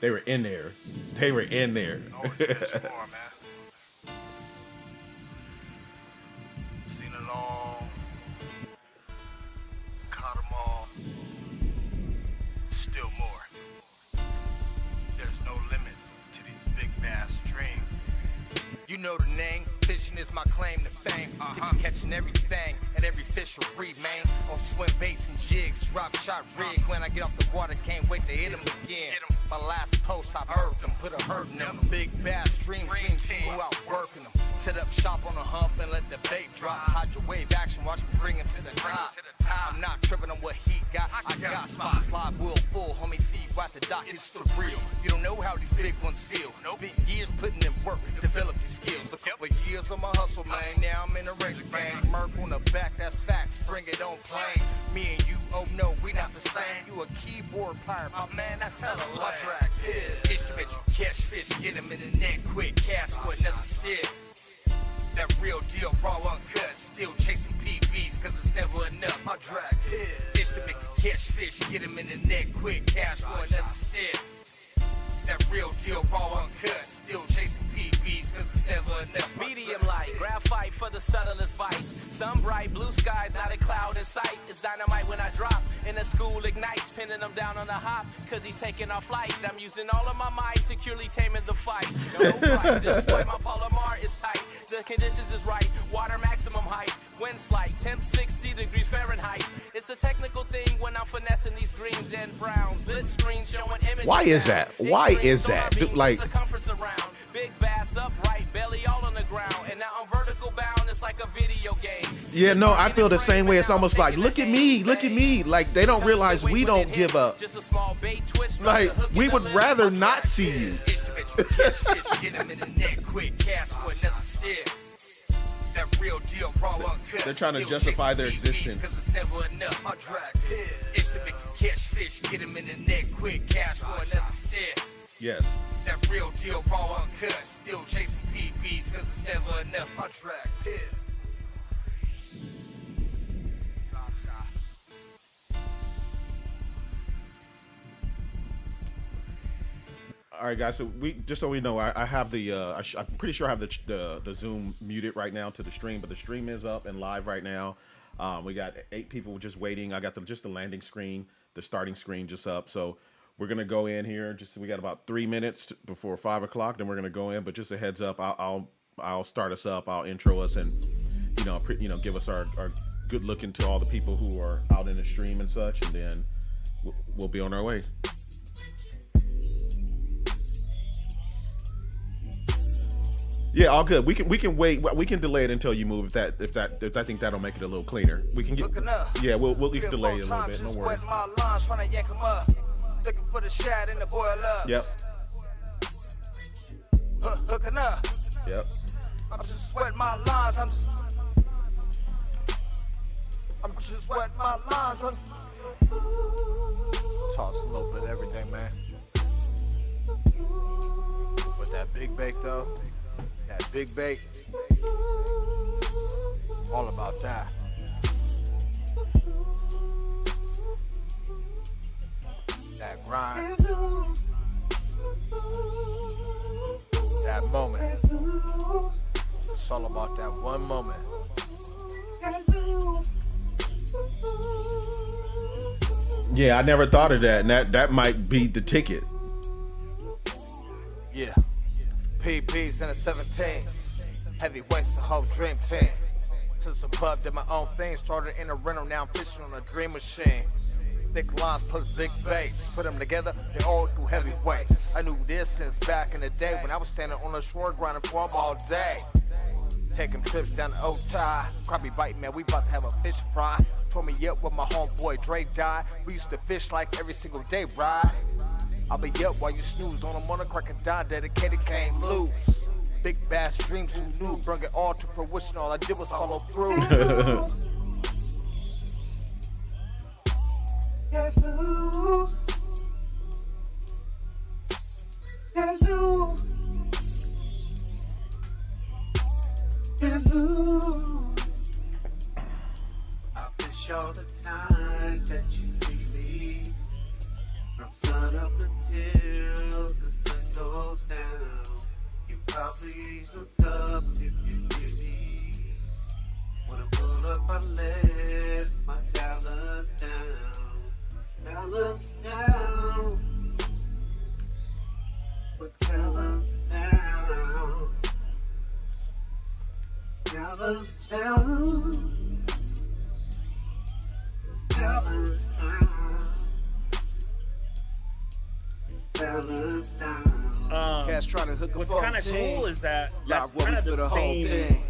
They were in there. They were in there. Always transform, man. Seen it all. Caught 'em all. Still more. There's no limits to these big bass dreams. You know the name, fishing is my claim to fame. See me catching everything at every fishery, man. On swim baits and jigs, drop shot rig. When I get off the water, can't wait to hit 'em again. My last post, I birthed them, put a hurt in them. Big bass, dream team, who out working them. Set up shop on a hump and let the bait drop. Hide your wave action, watch me bring it to the top. I'm not tripping on what he got. I got spots, slide wheel full, homie. See you at the dock, it's the real. You don't know how these big ones feel. Spent years putting in work, develop these skills. A couple years on my hustle, man. Now I'm in a race gang. Merc on the back, that's facts. Bring it on plane. Me and you, oh no, we not the same. You a keyboard pirate, my man. That's hella lame. My track is it's to make you catch fish, get him in the net quick, cast for another stick. That real deal, raw uncut. Still chasing PBs, cause it's never enough. My track is to make you catch fish, get him in the net quick, cash for another stick. That real deal, raw uncut. Still chasing PBs, cause it's never enough. Medium light, graphite for the subtlest bites. Some bright blue skies, not a cloud in sight. It's dynamite when I drop, and the school ignites. Pinning them down on the hop, cause he's taking off flight. I'm using all of my might, securely taming the fight. No fight, despite my Palomar is tight. The conditions is right, water maximum height. Wind slight, temp 60 degrees Fahrenheit. It's a technical thing when I'm finessing these greens and browns. Lit screen showing images. Why is that? Why is that? Dude, like, circumference around. Big bass upright, belly all on the ground. And now I'm vertical bound, it's like a video game. yeah, no, I feel the same way. It's almost like, look at me, look at me. Like, they don't realize we don't give up. Just a small bait twist. Like, we would rather not see you. It's to make you catch fish, get him in the net quick, cast for another stick. That real deal, raw uncut. They're trying to Still justify their chasing PBs, existence. cause it's never enough. My track is to make you catch fish, get him in the net quick, cash for another stick. Yes. That real deal, raw uncut. Still chasing PBs, cause it's never enough. My track All right, guys. So we know, I have the I'm pretty sure I have the Zoom muted right now to the stream, but the stream is up and live right now. We got 8 people just waiting. I got just the landing screen, the starting screen just up. So we're gonna go in here. We got about 3 minutes before 5 o'clock. Then we're gonna go in. But just a heads up, I'll start us up. I'll intro us and give us our good look into all the people who are out in the stream and such, and then we'll be on our way. Yeah, all good. We can wait. We can delay it until you move. If I think that'll make it a little cleaner. We can get. Yeah, we can delay it a little bit. No worries. My lines, trying to yank 'em up. Looking for the shot and the boil up. Yep. Hooking up. Yep. I'm just sweating my lines. I'm just sweating my lines. Toss a little bit of everything, man. With that big bait though. That big bait, all about that. That grind, that moment. It's all about that one moment. Yeah, I never thought of that, and that might be the ticket. Yeah. PBs in the 17s. Heavyweights, the whole dream team. Since the pub did my own thing, started in a rental, now I'm fishing on a dream machine. Thick lines plus big baits, put them together, they all do heavyweights. I knew this since back in the day when I was standing on the shore grinding for 'em all day. Taking trips down the Otay, crappie bite, man, we about to have a fish fry. Told me up when my homeboy Dre died. We used to fish like every single day, right? I'll be up while you snooze on a crack and dime, dedicated, can't lose. Big bass dreams, who knew? Bring it all to fruition, all I did was follow through. Get loose. Get loose. Get loose. I fish all the time that you see me. From sun up until fellas down. Fellas down. Fellas down. Cats try to hook a What's phone kind of team. cool is that Live that's what kind we of for the the whole same. thing.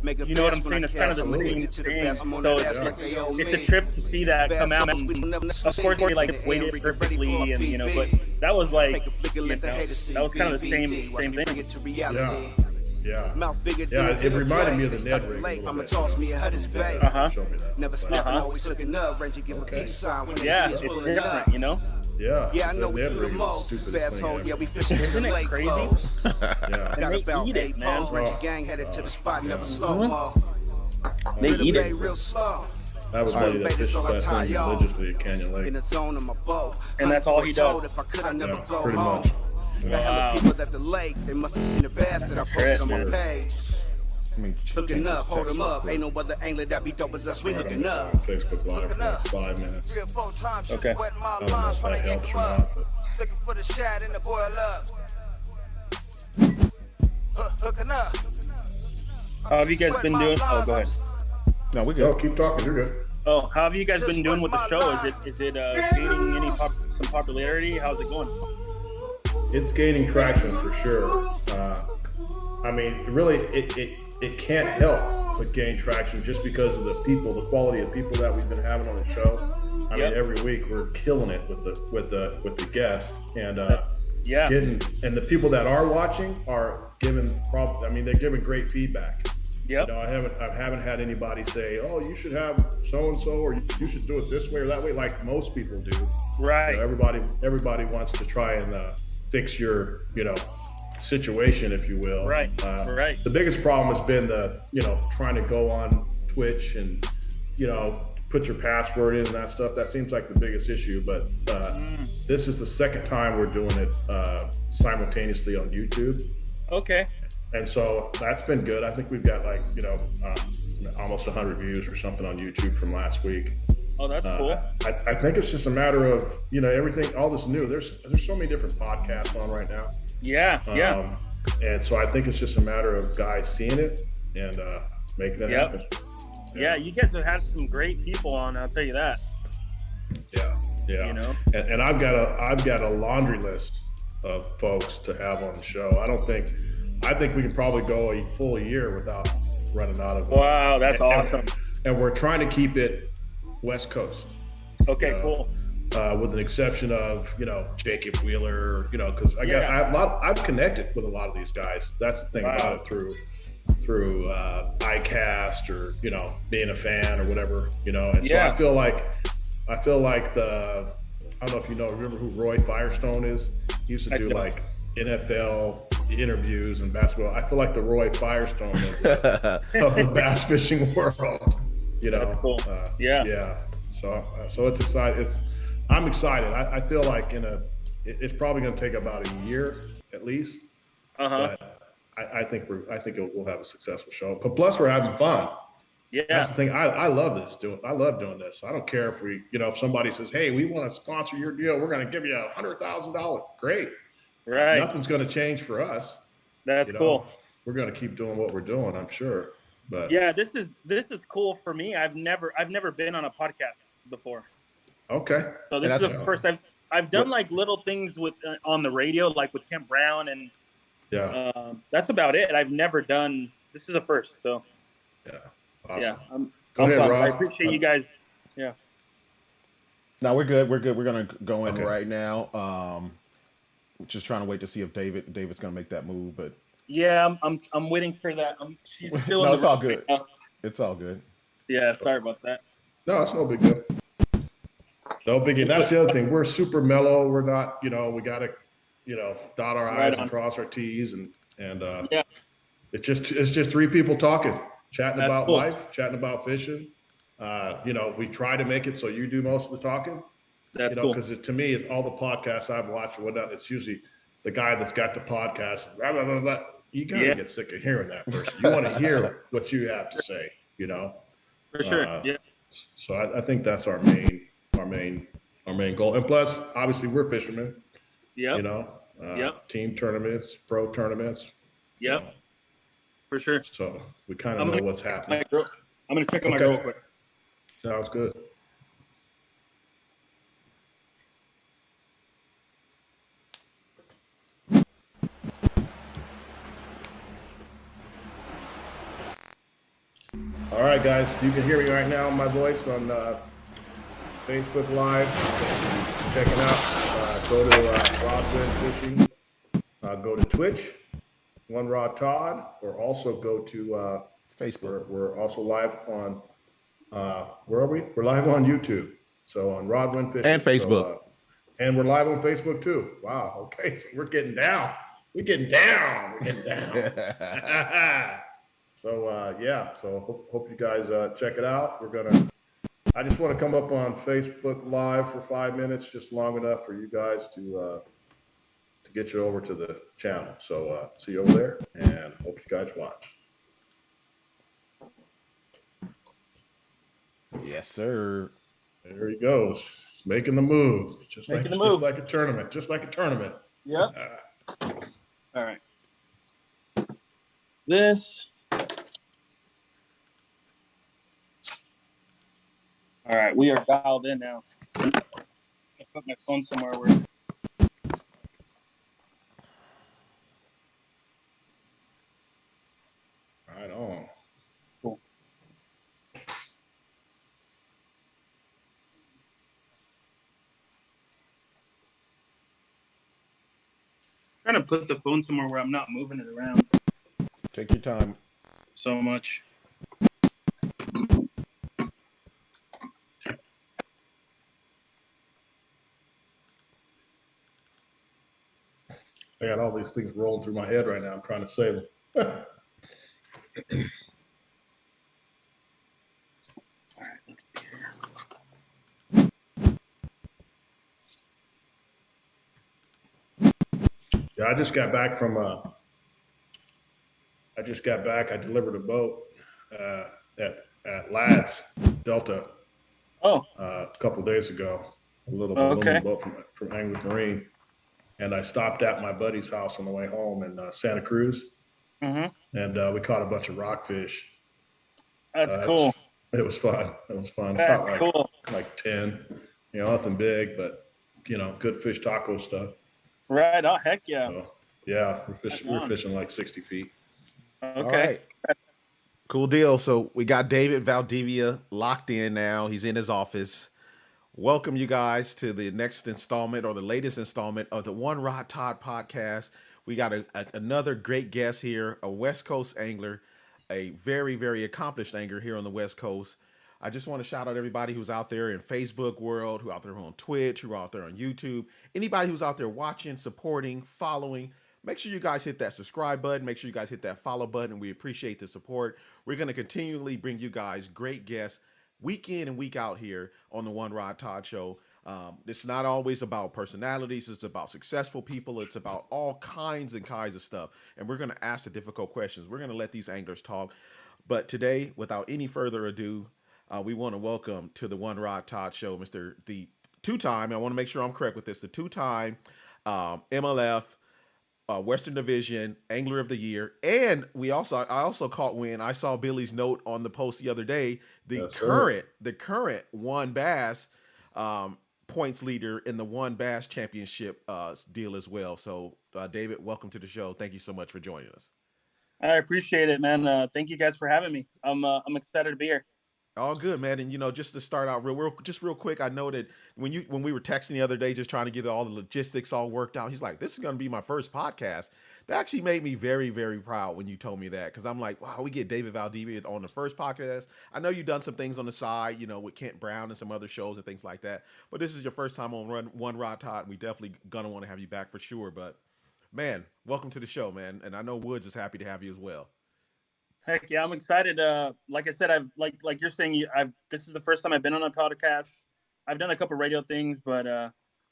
Make a You know what I'm best saying? when I It's kind of cast, the I'm same addicted to the thing. best. I'm on So that ass like they owe it's me. a trip to see that come out. And of course, we like waited perfectly, and you know, but that was like, Take a flick and you let the know, haters see. that was kind of the same Watch me bring thing. it to reality. Yeah. Mouth bigger Yeah, than it dinner reminded plate. me of the They Ned stuck rig a late. little I'ma bit. toss me a Hudders's Bay. Show me that. Never snapping, always looking up. Ranger give a peace sign when they Yeah, see us it's pulling different, up. you know. Yeah. Yeah, I know the we Ned do the rig is most. stupid Fast hole, clean, yeah, we fishing Isn't in the it lake crazy? clothes. Yeah. And Got they about eat it, 8 man. poles. Ranger gang headed to the spot, never slow mo. They eat it. Real slow. That was money that fishes that thing religiously at Canyon In Lake. the zone of my boat. And that's all he does. If I could, I never Yeah, go pretty home. much. The hella people at the lake, they must have seen the bastard I posted on my Shit. page. I mean, Hooking up, hold 'em up. Ain't no other angler that be dope as us. We hooking up. Facebook Live for like 5 minutes. 3 or 4 times, just Okay. sweating my I don't know lines if trying that to yank helps him or up. not, but Looking for the shad and the boil up. Hooking up. How have you guys been doing? Oh, go ahead. no, we go, good. keep talking. You're good. Oh, how have you guys been doing with the show? Is it gaining any some popularity? How's it going? It's gaining traction for sure. I mean, really, it can't help but gain traction just because of the people, the quality of people that we've been having on the show. I Yep. mean, every week we're killing it with the guests and Yeah. and the people that are watching are giving they're giving great feedback. Yep. You know, I haven't had anybody say, "Oh, you should have so and so, or you should do it this way or that way," like most people do. Right. You know, everybody wants to try and fix your situation, if you will. Right. Right. The biggest problem has been trying to go on Twitch and put your password in and that stuff. That seems like the biggest issue. But this is the second time we're doing it simultaneously on YouTube. Okay. And so that's been good. I think we've got almost 100 views or something on YouTube from last week. Oh, that's cool. I think it's just a matter of, everything, all this new. There's so many different podcasts on right now. Yeah. Yeah. And so I think it's just a matter of guys seeing it and making it happen. Yeah. You guys have had some great people on. I'll tell you that. Yeah. You know? And I've got a laundry list of folks to have on the show. I think we can probably go a full year without running out of them. Wow, that's awesome. And we're trying to keep it West Coast. Okay, cool. With an exception of, Jacob Wheeler, because I've connected with a lot of these guys. That's the thing about it through iCast or, being a fan or whatever, And so I feel like I don't know if remember who Roy Firestone is? He used to do like NFL interviews and basketball. I feel like the Roy Firestone of the bass fishing world. That's cool. Yeah. So it's exciting. I'm excited. I feel like it's probably going to take about a year at least. But I think we'll have a successful show. But plus we're having fun. Yeah. That's the thing. I love this. I love doing this. I don't care if if somebody says, "Hey, we want to sponsor your deal. We're going to give you $100,000." Great. Right. Nothing's going to change for us. That's cool. We're going to keep doing what we're doing, I'm sure. But yeah, this is cool for me. I've never been on a podcast before. Okay. So this is the first I've done like little things with on the radio, like with Kent Brown, and that's about it. I've never done. This is a first. So yeah. Awesome. Yeah, I'm ahead, pumped. Rob. I appreciate you guys. Yeah. No, we're good. We're good. We're gonna go in right now. Just trying to wait to see if David's gonna make that move, but yeah, I'm waiting for that. She's still. No, it's all good. It's all good. Yeah, sorry about that. No, it's no big deal. No biggie. That's the other thing. We're super mellow. We're not. We gotta, dot our I's and cross our T's, and it's just three people talking, chatting about life, chatting about fishing. We try to make it so you do most of the talking. That's cool. Because to me, it's all the podcasts I've watched or whatnot. It's usually the guy that's got the podcast. Blah, blah, blah, blah. You gotta get sick of hearing that person. You want to hear what you have to say. For sure. Yeah. So I think that's our main goal. And plus, obviously, we're fishermen. Yeah. Team tournaments, pro tournaments. Yep. For sure. So we kind of know what's happening. I'm going to check on my girl quick. Sounds good. All right, guys, you can hear me right now, my voice on Facebook Live. Check it out. Go to Rodwin Fishing. Go to Twitch, One Rod Todd, or also go to Facebook. We're also live on, where are we? We're live on YouTube. So on Rodwin Fishing. And Facebook. So, and we're live on Facebook too. Wow. Okay. So we're getting down. We're getting down. We're getting down. So yeah, so hope you guys check it out. I just want to come up on Facebook Live for 5 minutes, just long enough for you guys to get you over to the channel. So see you over there, and hope you guys watch. Yes, sir. There he goes. It's making the move. Just like a tournament. Just like a tournament. Yep. All right. This. All right, we are dialed in now. I put my phone somewhere where. Right on. Cool. Trying to put the phone somewhere where I'm not moving it around Take your time. so much. I got all these things rolling through my head right now. I'm trying to save them. Yeah, I just got back from I delivered a boat at Ladd's Delta a couple days ago. A little boat from Anglers Marine. And I stopped at my buddy's house on the way home in Santa Cruz. Mm-hmm. And we caught a bunch of rockfish. That's cool. It was fun. It was fun. That's cool. Like 10, nothing big, but, good fish taco stuff. Right. Oh, heck yeah. So, yeah, we're fishing like 60 feet. Okay. All right. Cool deal. So we got David Valdivia locked in now. He's in his office. Welcome you guys to the next installment or the latest installment of the One Rod Todd podcast. We got another great guest here, a West Coast angler, a very, very accomplished angler here on the West Coast. I just want to shout out everybody who's out there in Facebook world, who out there on Twitch, who out there on YouTube, anybody who's out there watching, supporting, following. Make sure you guys hit that subscribe button. Make sure you guys hit that follow button. We appreciate the support. We're going to continually bring you guys great guests week in and week out here on the One Rod Todd Show. It's not always about personalities. It's about successful people. It's about all kinds and kinds of stuff. And we're going to ask the difficult questions. We're going to let these anglers talk. But today, without any further ado, we want to welcome to the One Rod Todd Show, the two-time, I want to make sure I'm correct with this, the two-time MLF Western Division Angler of the Year. And I also caught wind. I saw Billy's note on the post the other day. The current One Bass points leader in the One Bass Championship deal as well. So, David, welcome to the show. Thank you so much for joining us. I appreciate it, man. Thank you guys for having me. I'm excited to be here. All good, man. And just to start out real quick, I know that when we were texting the other day, just trying to get all the logistics all worked out, he's like, "This is going to be my first podcast." That actually made me very, very proud when you told me that, because I'm like, wow, we get David Valdivia on the first podcast. I know you've done some things on the side, with Kent Brown and some other shows and things like that, but this is your first time on One Rod Todd, and we definitely gonna want to have you back for sure. But man, welcome to the show, man, and I know Woods is happy to have you as well. Heck yeah, I'm excited. Like I said, I've like you're saying, this is the first time I've been on a podcast. I've done a couple radio things, but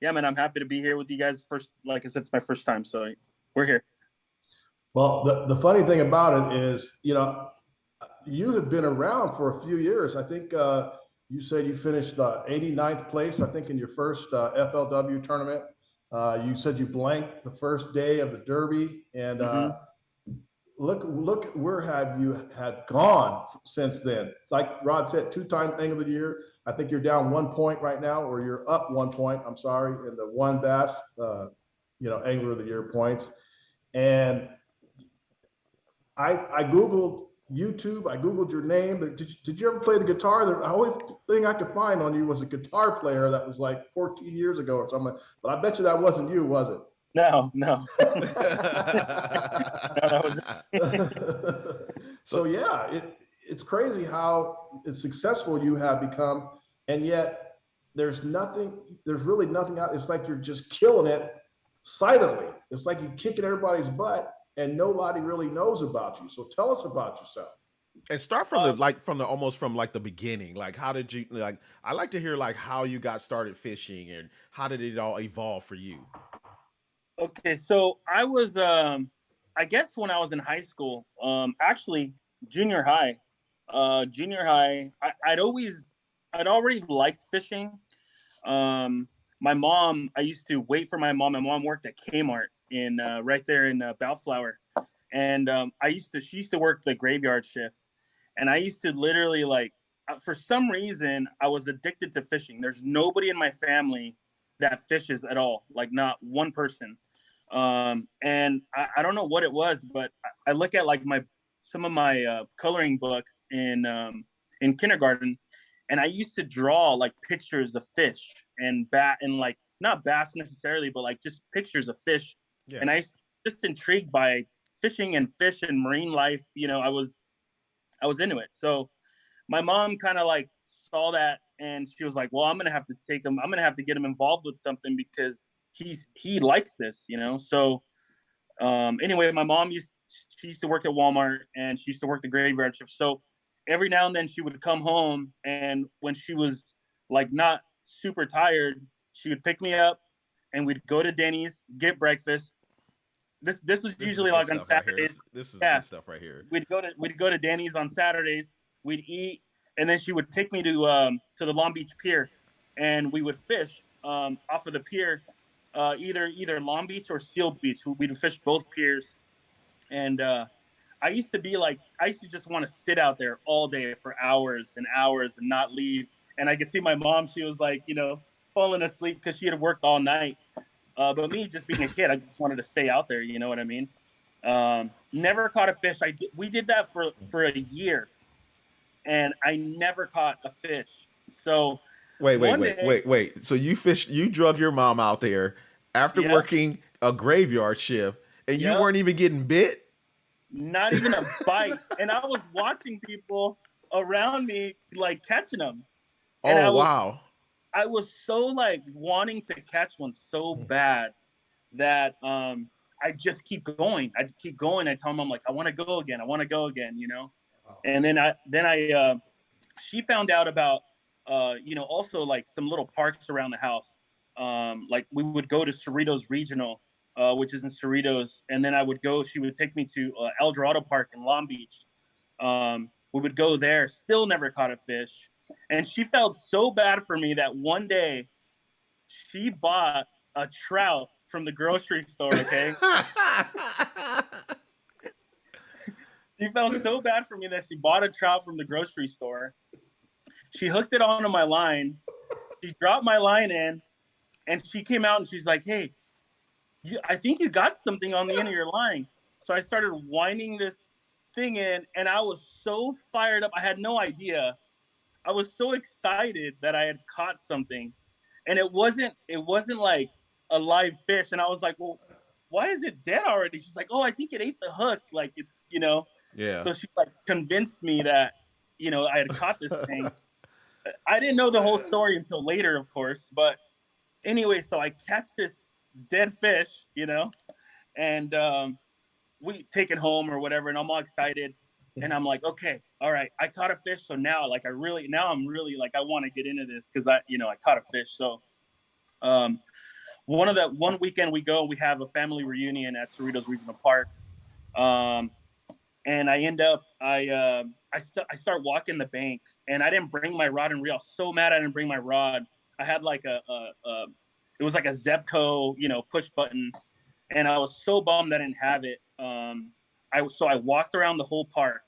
yeah, man, I'm happy to be here with you guys. First, like I said, it's my first time, so we're here. Well, the funny thing about it is, you have been around for a few years. I think you said you finished 89th place, I think, in your first FLW tournament. You said you blanked the first day of the Derby, and look where have you had gone since then. Like Rod said, 2-time Angler of the Year. I think you're down 1 point right now, or you're up 1 point. I'm sorry, in the one bass, Angler of the Year points. And I Googled YouTube. I Googled your name. But did you ever play the guitar? The only thing I could find on you was a guitar player that was like 14 years ago or something. But I bet you that wasn't you, was it? No. No, that was So yeah, it's crazy how successful you have become, and yet there's really nothing out. It's like you're just killing it silently. It's like you're kicking everybody's butt and nobody really knows about you. So tell us about yourself. And start from the beginning. Like, how did you, like, I like to hear like how you got started fishing and how did it all evolve for you? Okay, so I was, I guess when I was in high school, actually junior high, I'd already liked fishing. My mom, I used to wait for my mom. My mom worked at Kmart in right there in Bellflower, and she used to work the graveyard shift, and I used to literally for some reason I was addicted to fishing. There's nobody in my family that fishes at all, like not one person. And I don't know what it was, but I look at like some of my coloring books in kindergarten, and I used to draw like pictures of fish and like not bass necessarily, but like just pictures of fish. Yeah. And I just intrigued by fishing and fish and marine life. I was into it. So my mom kind of like saw that, and she was like, well, I'm going to have to take him. I'm going to have to get him involved with something because he likes this, So anyway, my mom used to work at Walmart, and she used to work the graveyard shift. So every now and then she would come home, and when she was like not super tired, she would pick me up and we'd go to Denny's, get breakfast. This was usually like on Saturdays. This is good stuff right here. We'd go to Denny's on Saturdays. We'd eat, and then she would take me to the Long Beach Pier, and we would fish off of the pier, either Long Beach or Seal Beach. We'd fish both piers, and I used to just want to sit out there all day for hours and hours and not leave. And I could see my mom; she was like, falling asleep because she had worked all night. But me, just being a kid, I just wanted to stay out there. You know what I mean? Never caught a fish. We did that for a year, and I never caught a fish. So wait. So you drug your mom out there after working a graveyard shift, and you weren't even getting bit? Not even a bite. And I was watching people around me like catching them. And wow. I was so like wanting to catch one so bad that I just keep going. I keep going. I tell them, I'm like, I want to go again. And then she found out about, also like some little parks around the house. Like we would go to Cerritos Regional, which is in Cerritos. And then she would take me to El Dorado Park in Long Beach. We would go there, still never caught a fish. And she felt so bad for me that one day she bought a trout from the grocery store, okay? She felt so bad for me that she bought a trout from the grocery store. She hooked it onto my line. She dropped my line in, and she came out and she's like, hey, I think you got something on the end of your line. So I started winding this thing in, and I was so fired up. I had no idea. I was so excited that I had caught something, and it wasn't like a live fish. And I was like, well, why is it dead already? She's like, oh, I think it ate the hook. Like it's, Yeah. So she like convinced me that, I had caught this thing. I didn't know the whole story until later, of course. But anyway, so I catch this dead fish, and we take it home or whatever. And I'm all excited. And I'm like, okay, all right, I caught a fish. So now, like, I'm really like, I want to get into this because I caught a fish. So, one weekend we go, we have a family reunion at Cerritos Regional Park, and I end up, I start walking the bank, and I didn't bring my rod and reel. I was so mad I didn't bring my rod. I had like it was like a Zebco, push button, and I was so bummed I didn't have it. I walked around the whole park,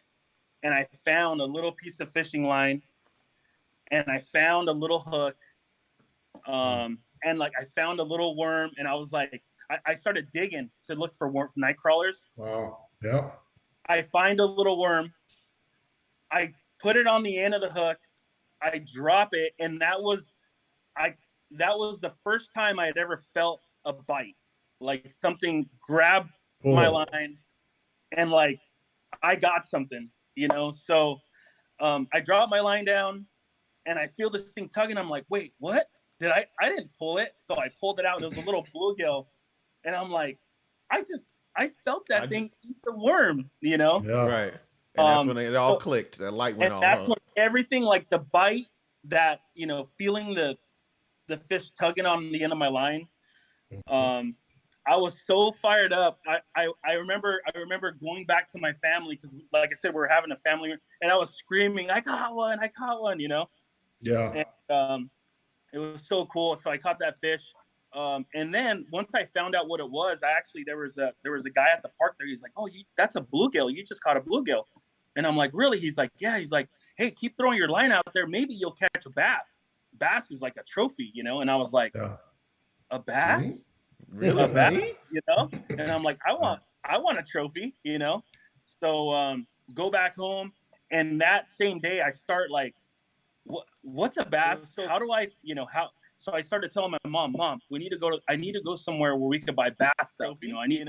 and I found a little piece of fishing line, and I found a little hook, and like I found a little worm, and I was like, I started digging to look for night crawlers. Wow. Yeah. I find a little worm. I put it on the end of the hook. I drop it, and that was the first time I had ever felt a bite, like something grabbed my line, and like I got something, you know. So I drop my line down, and I feel this thing tugging. I'm like, wait, what? I didn't pull it. So I pulled it out, and it was a little bluegill, and I'm like, I felt that thing eat the worm, you know. Yeah. Right. And that's when it all clicked. That light went on. That's when everything, like the bite, that, you know, feeling the fish tugging on the end of my line. I was so fired up. I remember going back to my family, because, like I said, we're having a family, and I was screaming, I caught one, you know. Yeah. And it was so cool. So I caught that fish. And then once I found out what it was, there was a guy at the park there. He's like, oh, that's a bluegill. You just caught a bluegill. And I'm like, really? He's like, yeah. He's like, hey, keep throwing your line out there. Maybe you'll catch a bass. Bass is like a trophy, you know? And I was like, a bass? Really? A bass, you know? And I'm like, I want a trophy, you know? So go back home. And that same day I start like, what's a bass? So how do I, you know, so I started telling my mom, I need to go somewhere where we could buy bass stuff. You know, I need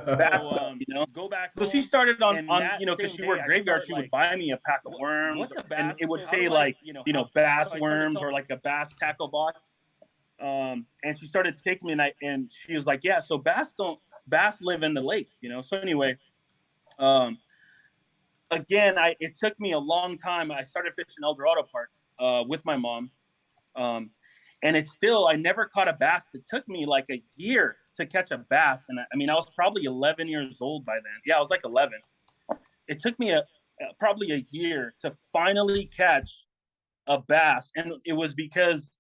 bass stuff, you know, go back. So she started on, you know, cause she worked graveyard. She would buy me a pack of worms. What's a bass? And it would say like, you know, bass worms, or like a bass tackle box. And she started taking me, and she was like, yeah, so bass live in the lakes, you know? So anyway, again, it took me a long time. I started fishing El Dorado Park, with my mom. And I never caught a bass. It took me like a year to catch a bass. And I mean, I was probably 11 years old by then. Yeah, I was like 11. It took me probably a year to finally catch a bass. And it was because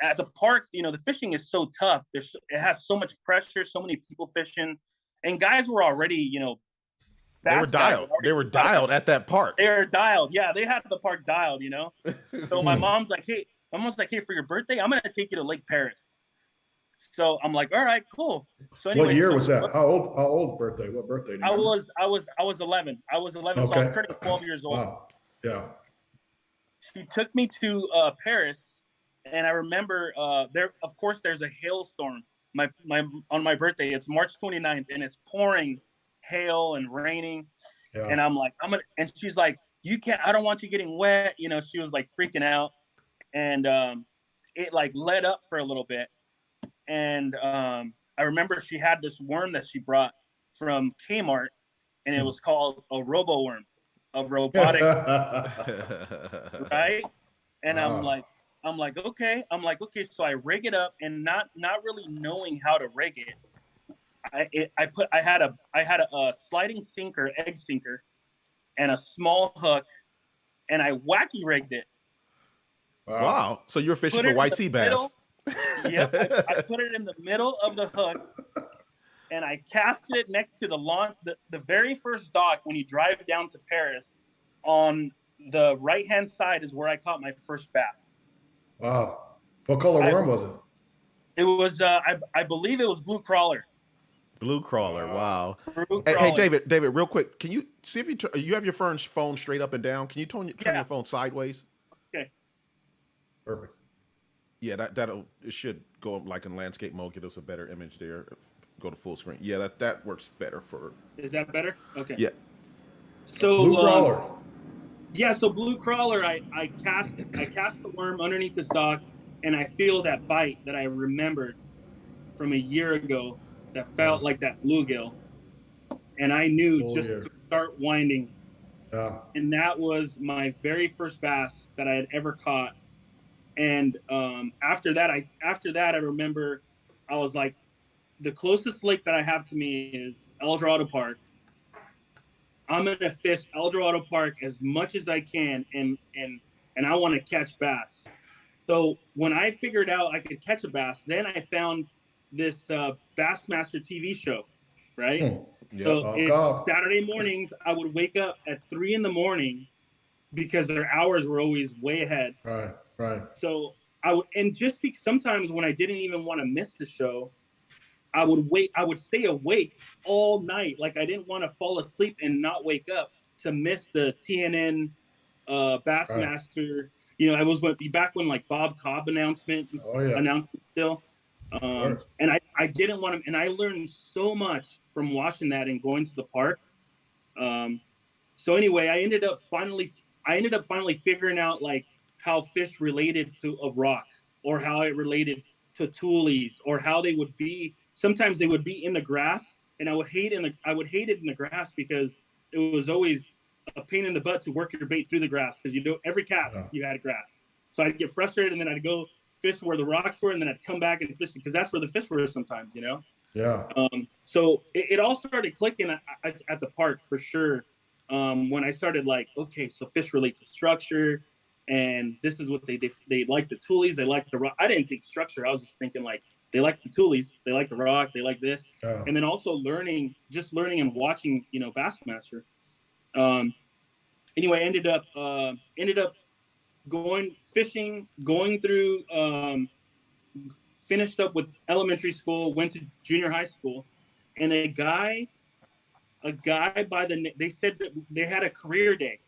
at the park, you know, the fishing is so tough. It has so much pressure, so many people fishing. And guys were already, you know, they were dialed. They were dialed at that park. They were dialed. Yeah, they had the park dialed, you know. So my mom's like, hey, for your birthday, I'm gonna take you to Lake Paris. So I'm like, all right, cool. So anyway, what year was that? How old birthday? What birthday? I was 11. I was 11, okay. So I was turning 12 years old. Wow. Yeah. She took me to Paris, and I remember there's a hailstorm. On my birthday, it's March 29th, and it's pouring hail and raining. Yeah. And I'm like, and she's like, I don't want you getting wet. You know, she was like freaking out. And it like let up for a little bit. And I remember she had this worm that she brought from Kmart, and it was called a robo worm, a robotic, right? And I'm like, okay. So I rig it up, and not really knowing how to rig it. I had a sliding sinker, egg sinker, and a small hook, and I wacky rigged it. Wow. So you're fishing for white sea bass. Yep. I put it in the middle of the hook, and I casted it next to the lawn. The very first dock when you drive down to Paris, on the right-hand side is where I caught my first bass. Wow. What color worm was it? It was, I believe it was blue crawler. Blue crawler. Wow. Blue Hey, crawler. David, real quick. Can you see if you have your phone straight up and down? Can you turn your phone sideways? Okay. Perfect. Yeah, it should go up like in landscape mode, get us a better image there. Go to full screen. Yeah, that works better for. Is that better? Okay. Yeah. So blue crawler. Yeah, so blue crawler. I cast the worm underneath this dock, and I feel that bite that I remembered from a year ago that felt like that bluegill, and I knew to start winding. Yeah. And that was my very first bass that I had ever caught. And after that, I remember I was like, the closest lake that I have to me is El Dorado Park. I'm gonna fish El Dorado Park as much as I can, and I want to catch bass. So when I figured out I could catch a bass, then I found this Bassmaster TV show, right? Yep. So Oh, it's God. Saturday mornings. I would wake up at 3 a.m. because their hours were always way ahead. Right, right. So I would, and just because sometimes when I didn't even want to miss the show, I would wait. I would stay awake all night. Like I didn't want to fall asleep and not wake up to miss the TNN Right. Bassmaster. You know, I was back when like Bob Cobb Oh, yeah. announcements still. Sure. And I didn't want to, and I learned so much from watching that and going to the park. So anyway, I ended up finally figuring out like how fish related to a rock, or how it related to toolies, or how they would be. Sometimes they would be in the grass, and I would hate it in the grass because it was always a pain in the butt to work your bait through the grass, because you know every cast you had grass. So I'd get frustrated, and then I'd go fish where the rocks were, and then I'd come back and fish because that's where the fish were sometimes, you know. Yeah. So it all started clicking at the park for sure. When I started like, okay, so fish relate to structure, and this is what they like the toolies, they like the rock. I didn't think structure. I was just thinking like they like the toolies, they like the rock, they like this, and then also learning and watching, you know, Bassmaster. Anyway, ended up going fishing, going through. Finished up with elementary school, went to junior high school, and a guy by they said that they had a career day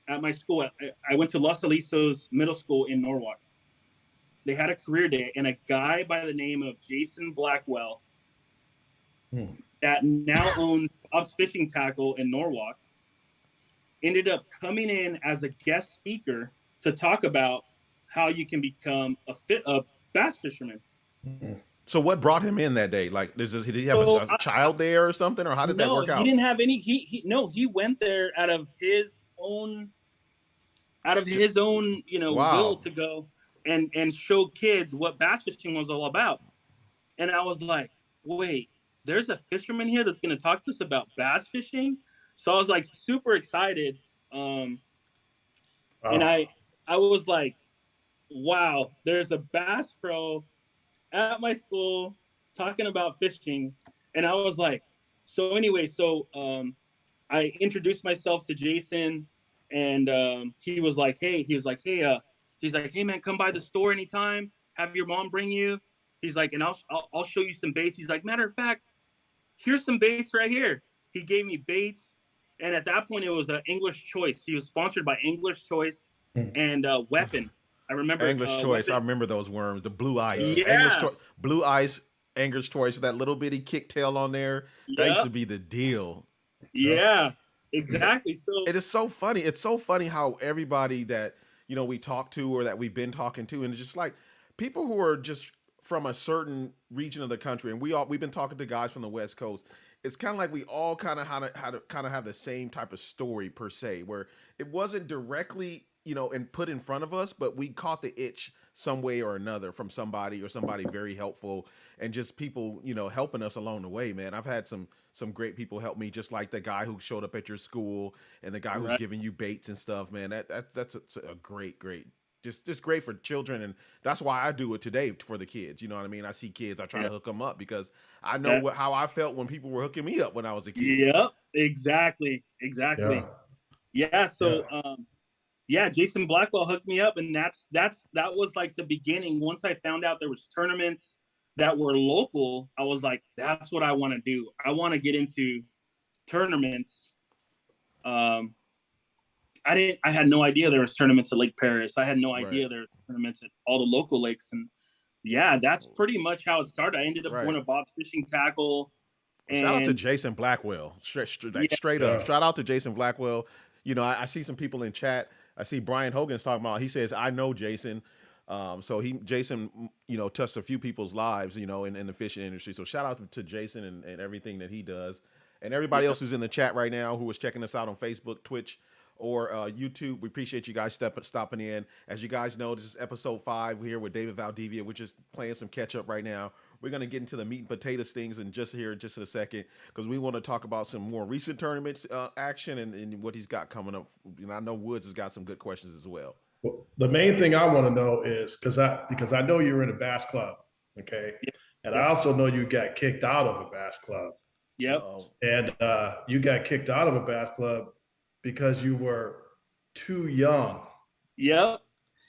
at my school. I went to Los Alisos Middle School in Norwalk. They had a career day, and a guy by the name of Jason Blackwell, that now owns Bob's Fishing Tackle in Norwalk, ended up coming in as a guest speaker to talk about how you can become a bass fisherman. So what brought him in that day? Like, did he have a child there or something, or how did that work out? No, he didn't have any. He went there out of his own, you know, will to go and show kids what bass fishing was all about. And I was like, wait, there's a fisherman here that's going to talk to us about bass fishing. So I was like super excited. And I was like, wow, there's a bass pro at my school talking about fishing. And I was like, so anyway, I introduced myself to Jason, and he was like, hey man, come by the store anytime, have your mom bring you. He's like, and I'll show you some baits. He's like, matter of fact, here's some baits right here. He gave me baits, and at that point it was English Choice. He was sponsored by English Choice and Weapon. I remember English Choice. I remember those worms, the blue ice. Yeah. Blue ice, English Choice with that little bitty kick tail on there. That used to be the deal. Yeah, exactly. So it is so funny. It's so funny how everybody that, you know, we talk to or that we've been talking to, and it's just like people who are just from a certain region of the country, and we've been talking to guys from the West Coast. It's kind of like we all kind of have the same type of story per se, where it wasn't directly, you know, and put in front of us, but we caught the itch some way or another from somebody very helpful, and just people, you know, helping us along the way, man. I've had some great people help me, just like the guy who showed up at your school and the guy who's giving you baits and stuff, man. That's a great, just great for children. And that's why I do it today for the kids. You know what I mean? I see kids, I try to hook them up because I know how I felt when people were hooking me up when I was a kid. Yep, exactly. Yeah. So, Jason Blackwell hooked me up, and that was like the beginning. Once I found out there was tournaments that were local, I was like, that's what I want to do. I want to get into tournaments. I had no idea there was tournaments at Lake Paris. I had no idea there was tournaments at all the local lakes. And yeah, that's pretty much how it started. I ended up going to Bob's Fishing Tackle. Shout out to Jason Blackwell. Straight up. Shout out to Jason Blackwell. You know, I see some people in chat. I see Brian Hogan's talking about, he says, I know Jason. So Jason, you know, touched a few people's lives, you know, in the fishing industry. So shout out to Jason and everything that he does. And everybody else who's in the chat right now, who is checking us out on Facebook, Twitch, or YouTube. We appreciate you guys stopping in. As you guys know, this is episode 5 here with David Valdivia. We're just playing some catch up right now. We're going to get into the meat and potatoes things in just in a second, because we want to talk about some more recent tournaments action and what he's got coming up. And I know Woods has got some good questions as well. Well, the main thing I want to know is because I know you're in a bass club, okay? And I also know you got kicked out of a bass club. Yep. Uh-oh. And you got kicked out of a bass club because you were too young. Yep.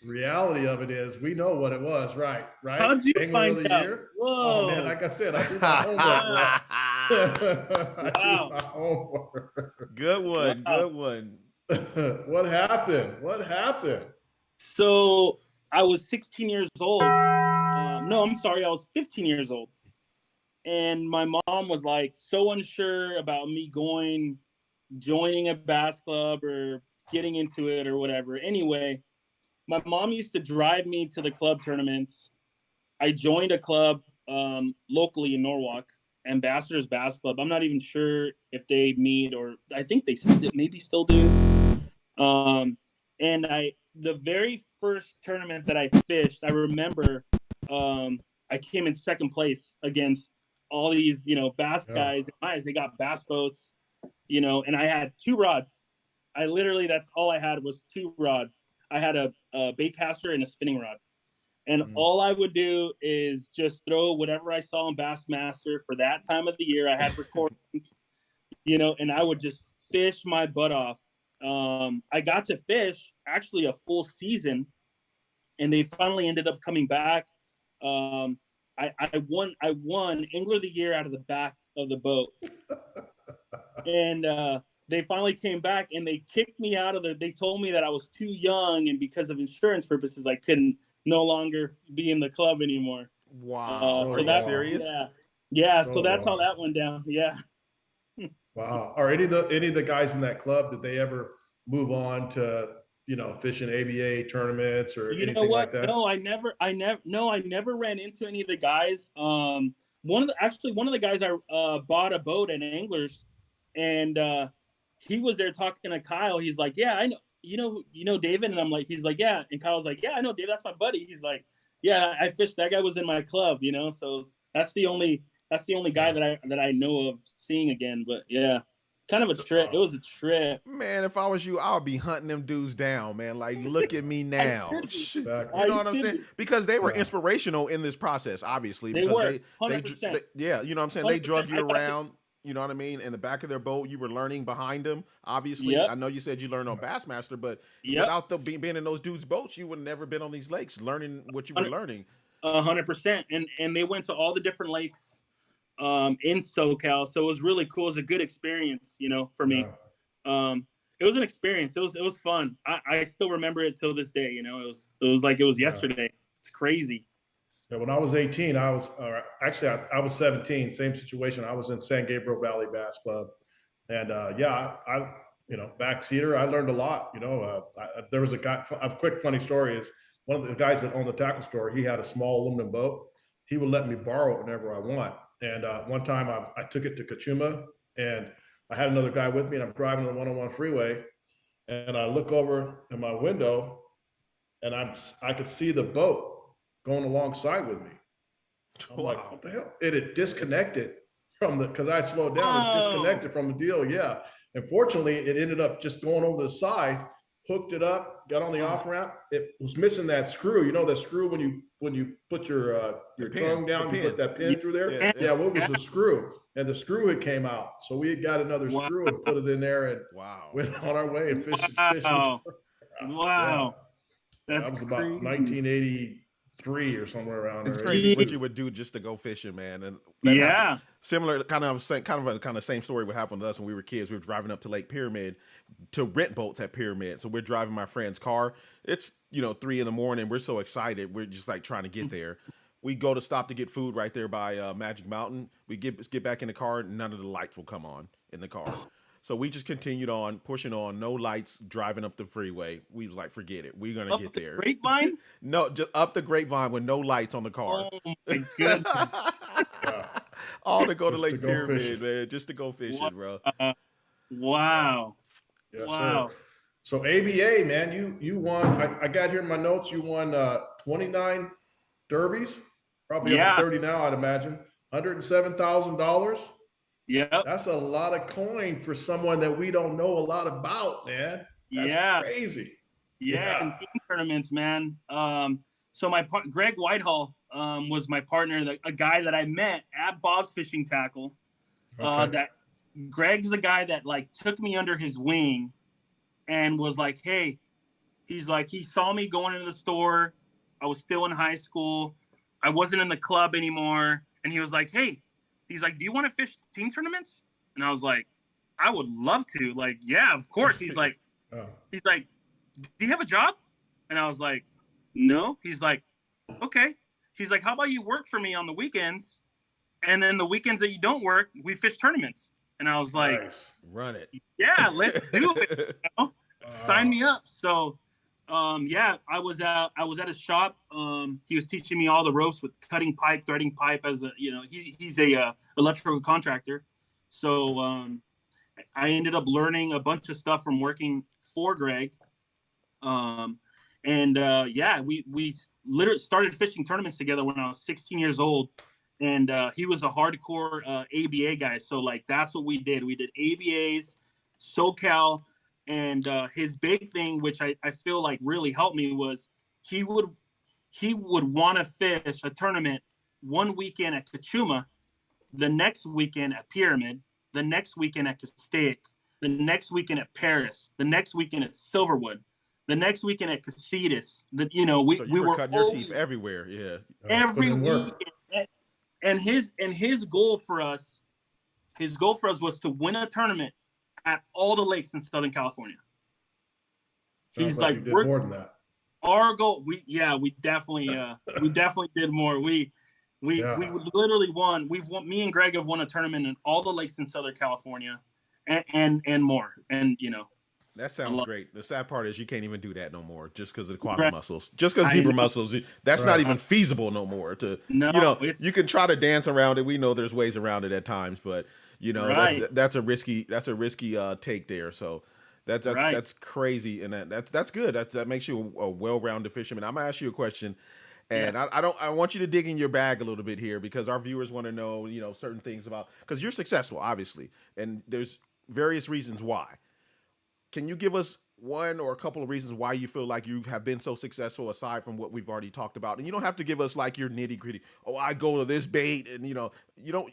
Reality of it is, we know what it was, right? How'd you Angler find of the out? year. Whoa. Oh man, like I said, I do my homework, bro. I do my homework. Good one. Wow. Good one. What happened? What happened? So I was 16 years old. No, I'm sorry, I was 15 years old. And my mom was like so unsure about me joining a bass club or getting into it or whatever. Anyway, my mom used to drive me to the club tournaments. I joined a club locally in Norwalk, Ambassadors Bass Club. I'm not even sure if they meet, or I think they maybe still do. And the very first tournament that I fished, I remember I came in second place against all these, bass guys. They got bass boats, and I had 2 rods. That's all I had was 2 rods. I had a bait caster and a spinning rod. And all I would do is just throw whatever I saw on Bassmaster for that time of the year. I had recordings, and I would just fish my butt off. I got to fish actually a full season, and they finally ended up coming back. I won Angler of the Year out of the back of the boat. And they finally came back and they kicked me out of they told me that I was too young, and because of insurance purposes, I couldn't no longer be in the club anymore. Wow. So that's serious? Yeah. So that's how that went down. Yeah. Wow. Are any of the guys in that club, did they ever move on to, fishing ABA tournaments or anything like that? No, I never ran into any of the guys. One of the guys I bought a boat at Anglers, and he was there talking to Kyle. He's like, "Yeah, I know. You know David?" And I'm like, he's like, "Yeah." And Kyle's like, "Yeah, I know David. That's my buddy." He's like, "Yeah, I fished. That guy was in my club, So that's the only guy that I know of seeing again. But yeah, kind of a trip. It was a trip. Man, if I was you, I would be hunting them dudes down, man. Like, look at me now. You know what I'm saying? Because they were inspirational in this process, obviously. They because were 100%. yeah, you know what I'm saying? They drug you 100%. around. You know what I mean? In the back of their boat, you were learning behind them. Obviously, I know you said you learned on Bassmaster, but without being in those dudes' boats, you would never been on these lakes learning what you were learning. 100%. And they went to all the different lakes in SoCal, so it was really cool. It was a good experience, for me. It was an experience. It was fun. I still remember it till this day. It was like it was yesterday. It's crazy. Yeah, when I was 18, I was 17, same situation. I was in San Gabriel Valley Bass Club. And I backseater, I learned a lot. There was a guy, a quick funny story is one of the guys that owned the tackle store, he had a small aluminum boat. He would let me borrow it whenever I want. And one time I took it to Kachuma, and I had another guy with me, and I'm driving the 101 freeway, and I look over in my window, and I could see the boat going alongside with me. I'm like, what the hell? It had disconnected because I slowed down. It disconnected from the deal. Yeah. And fortunately, it ended up just going over the side, hooked it up, got on the off ramp. It was missing that screw. The screw when you put your tongue down, you put that pin through there. Yeah. What was the screw? And the screw had came out. So we had got another screw and put it in there and went on our way and fished. Wow. That was about 1983 or somewhere around there. It's crazy what you would do just to go fishing, man. And similar kind of same story would happen to us when we were kids. We were driving up to Lake Pyramid to rent boats at Pyramid. So we're driving my friend's car. It's 3 a.m. We're so excited. We're just like trying to get there. We go to stop to get food right there by Magic Mountain. We get back in the car. None of the lights will come on in the car. So we just continued on, pushing on, no lights, driving up the freeway. We was like, forget it. We're going to get there. Grapevine? No, just up the Grapevine with no lights on the car. Oh, my goodness. All to go to Lake Pyramid, man, just to go fishing, bro. Wow. Yes, wow. Sir. So ABA, man, you won. I got here in my notes, you won 29 derbies, probably up to 30 now, I'd imagine. $107,000. Yeah, that's a lot of coin for someone that we don't know a lot about, man. That's crazy. Yeah, and team tournaments, man. So Greg Whitehall was my partner, a guy that I met at Bob's Fishing Tackle. That Greg's the guy that like took me under his wing and was like, hey, he's like, he saw me going into the store. I was still in high school. I wasn't in the club anymore. And he was like, hey, he's like, do you want to fish team tournaments? And I was like, I would love to. Like, yeah, of course. He's like, he's like, do you have a job? And I was like, no. He's like, okay. He's like, how about you work for me on the weekends? And then the weekends that you don't work, we fish tournaments. And I was like, Nice. Run it. yeah, let's do it. You know? Sign me up. So, yeah, I was at a shop. He was teaching me all the ropes with cutting pipe, threading pipe as a, you know, he's a electrical contractor. So, I ended up learning a bunch of stuff from working for Greg. Yeah, we literally started fishing tournaments together when I was 16 years old. And he was a hardcore ABA guy. So, like, that's what we did. We did ABAs, SoCal. And his big thing, which I feel like really helped me, was he would want to fish a tournament one weekend at Kachuma, the next weekend at Pyramid, the next weekend at Castaic, the next weekend at Paris, the next weekend at Silverwood, the next weekend at Casitas. That, you know, we were cutting your teeth everywhere. Yeah. Every weekend. And his goal for us was to win a tournament at all the lakes in Southern California. He's like, we're more than that. Our goal, we definitely did more. We literally won. Me and Greg have won a tournament in all the lakes in Southern California, and more. And you know, that sounds great. The sad part is you can't even do that no more, just because of the quad muscles, just because zebra muscles. That's not even feasible no more. You can try to dance around it. We know there's ways around it at times, but you know that's a risky take there. So that's crazy, and that's good. That makes you a well-rounded fisherman. I'm gonna ask you a question. And I want you to dig in your bag a little bit here, because our viewers want to know, you know, certain things about, because you're successful, obviously, and there's various reasons why. Can you give us one or a couple of reasons why you feel like you have been so successful, aside from what we've already talked about? And you don't have to give us like your nitty gritty. Oh, I go to this bait, and you don't.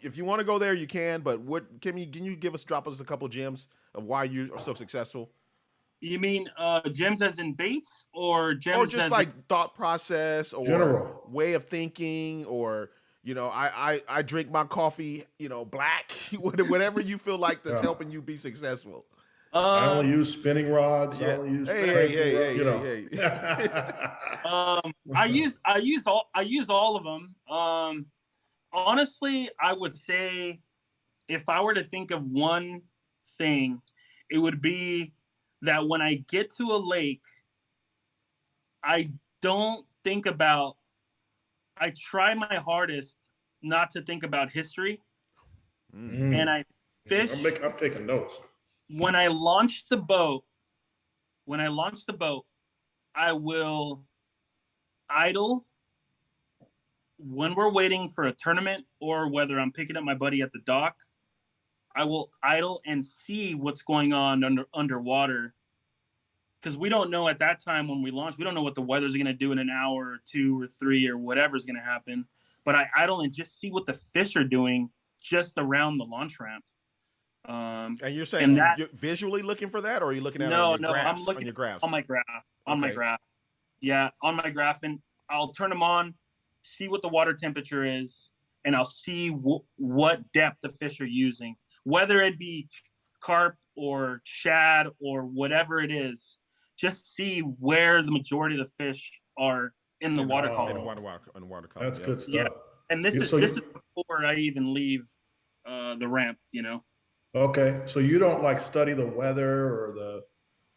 If you want to go there, you can. But can you drop us a couple of gems of why you are so successful? You mean gems as in baits, or gems? Or just like thought process, or general way of thinking, or I drink my coffee, black, whatever you feel like that's helping you be helping. I only use spinning rods. I only use hey. I use all of them. Honestly, I would say if I were to think of one thing, it would be that when I get to a lake, I try my hardest not to think about history. And I fish. I'm taking notes. When I launch the boat, I will idle when we're waiting for a tournament, or whether I'm picking up my buddy at the dock. I will idle and see what's going on underwater, because we don't know at that time when we launch. We don't know what the weather's going to do in an hour or 2 or 3 or whatever's going to happen. But I idle and just see what the fish are doing just around the launch ramp. And you're saying you're visually looking for that, or are you looking at I'm looking on your graphs? On my graph. My graph. Yeah, on my graph, and I'll turn them on, see what the water temperature is, and I'll see what depth the fish are using, whether it be carp or shad or whatever it is. Just see where the majority of the fish are in the water column. In the water column. That's good stuff. Yeah, and this is before I even leave the ramp. Okay, so you don't like study the weather or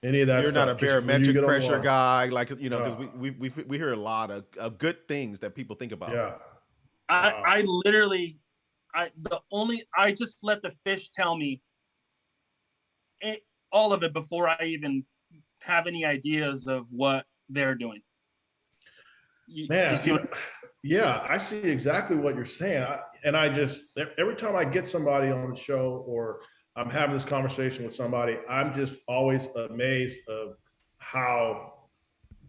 any of that. You're stuff. not a barometric pressure guy, because we hear a lot of good things that people think about. Yeah, I just let the fish tell me all of it before I even have any ideas of what they're doing. Yeah, I see exactly what you're saying. Every time I get somebody on the show, or I'm having this conversation with somebody, I'm just always amazed of how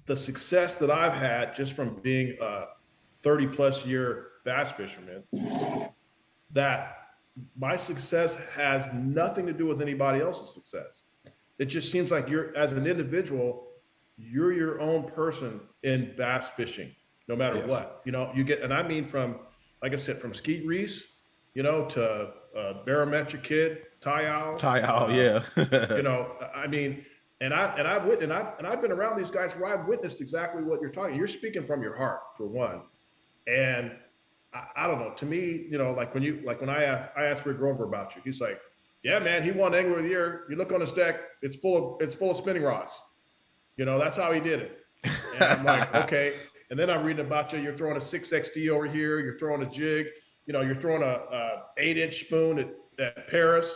the success that I've had just from being a 30 plus year bass fisherman, that my success has nothing to do with anybody else's success. It just seems like you're, as an individual, you're your own person in bass fishing, no matter what. You know, you get, and I mean from, like I said, from Skeet Reese, you know, to Barometric Kid, Ty Owl. Yeah. You know, I mean, and I've been around these guys where I've witnessed exactly what you're talking. You're speaking from your heart, for one. And I don't know. To me, you know, like when I asked Rick Grover about you, he's like, "Yeah, man, he won Angler of the Year. You look on his deck, it's full of spinning rods. You know, that's how he did it." And I'm like, okay. And then I'm reading about you. You're throwing a 6XD over here. You're throwing a jig. You know, you're throwing a 8-inch spoon at Paris.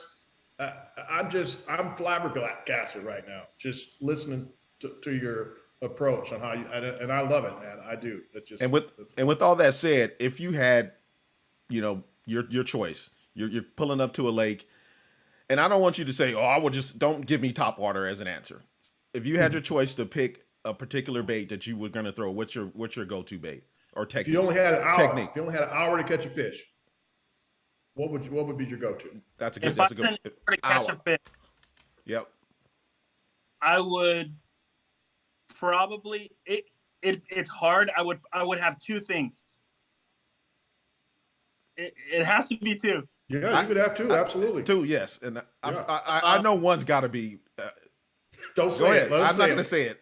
I'm flabbergasted right now, just listening to your approach on how you, and I love it, man. I do. It just, and with all that said, if you had, you know, your choice, you're pulling up to a lake, and I don't want you to say, "Oh, I will just," don't give me top water as an answer. If you had your choice to pick a particular bait that you were going to throw, what's your go-to bait or technique? If you only had an hour to catch a fish, what would be your go-to? That's a good to catch a fish. Yep. I would probably it's hard. I would have two things. It has to be two. Yeah, you could have two. Absolutely, two. Yes, and I know one's got to be. Don't say go it. ahead. I'm not going to say it.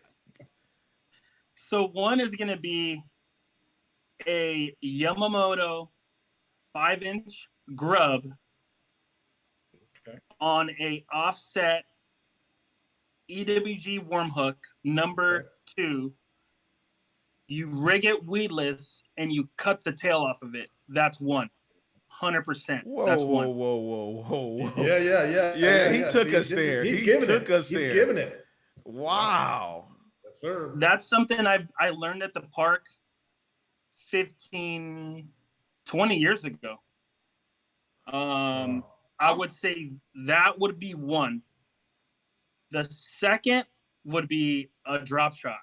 So one is going to be a Yamamoto 5-inch grub on a offset EWG worm hook number 2. You rig it weedless and you cut the tail off of it. That's 100%. Whoa. Yeah. He took us there. He took us there. He's giving it. Wow. Yes, sir. That's something I learned at the park 15, 20 years ago. I would say that would be one. The second would be a drop shot.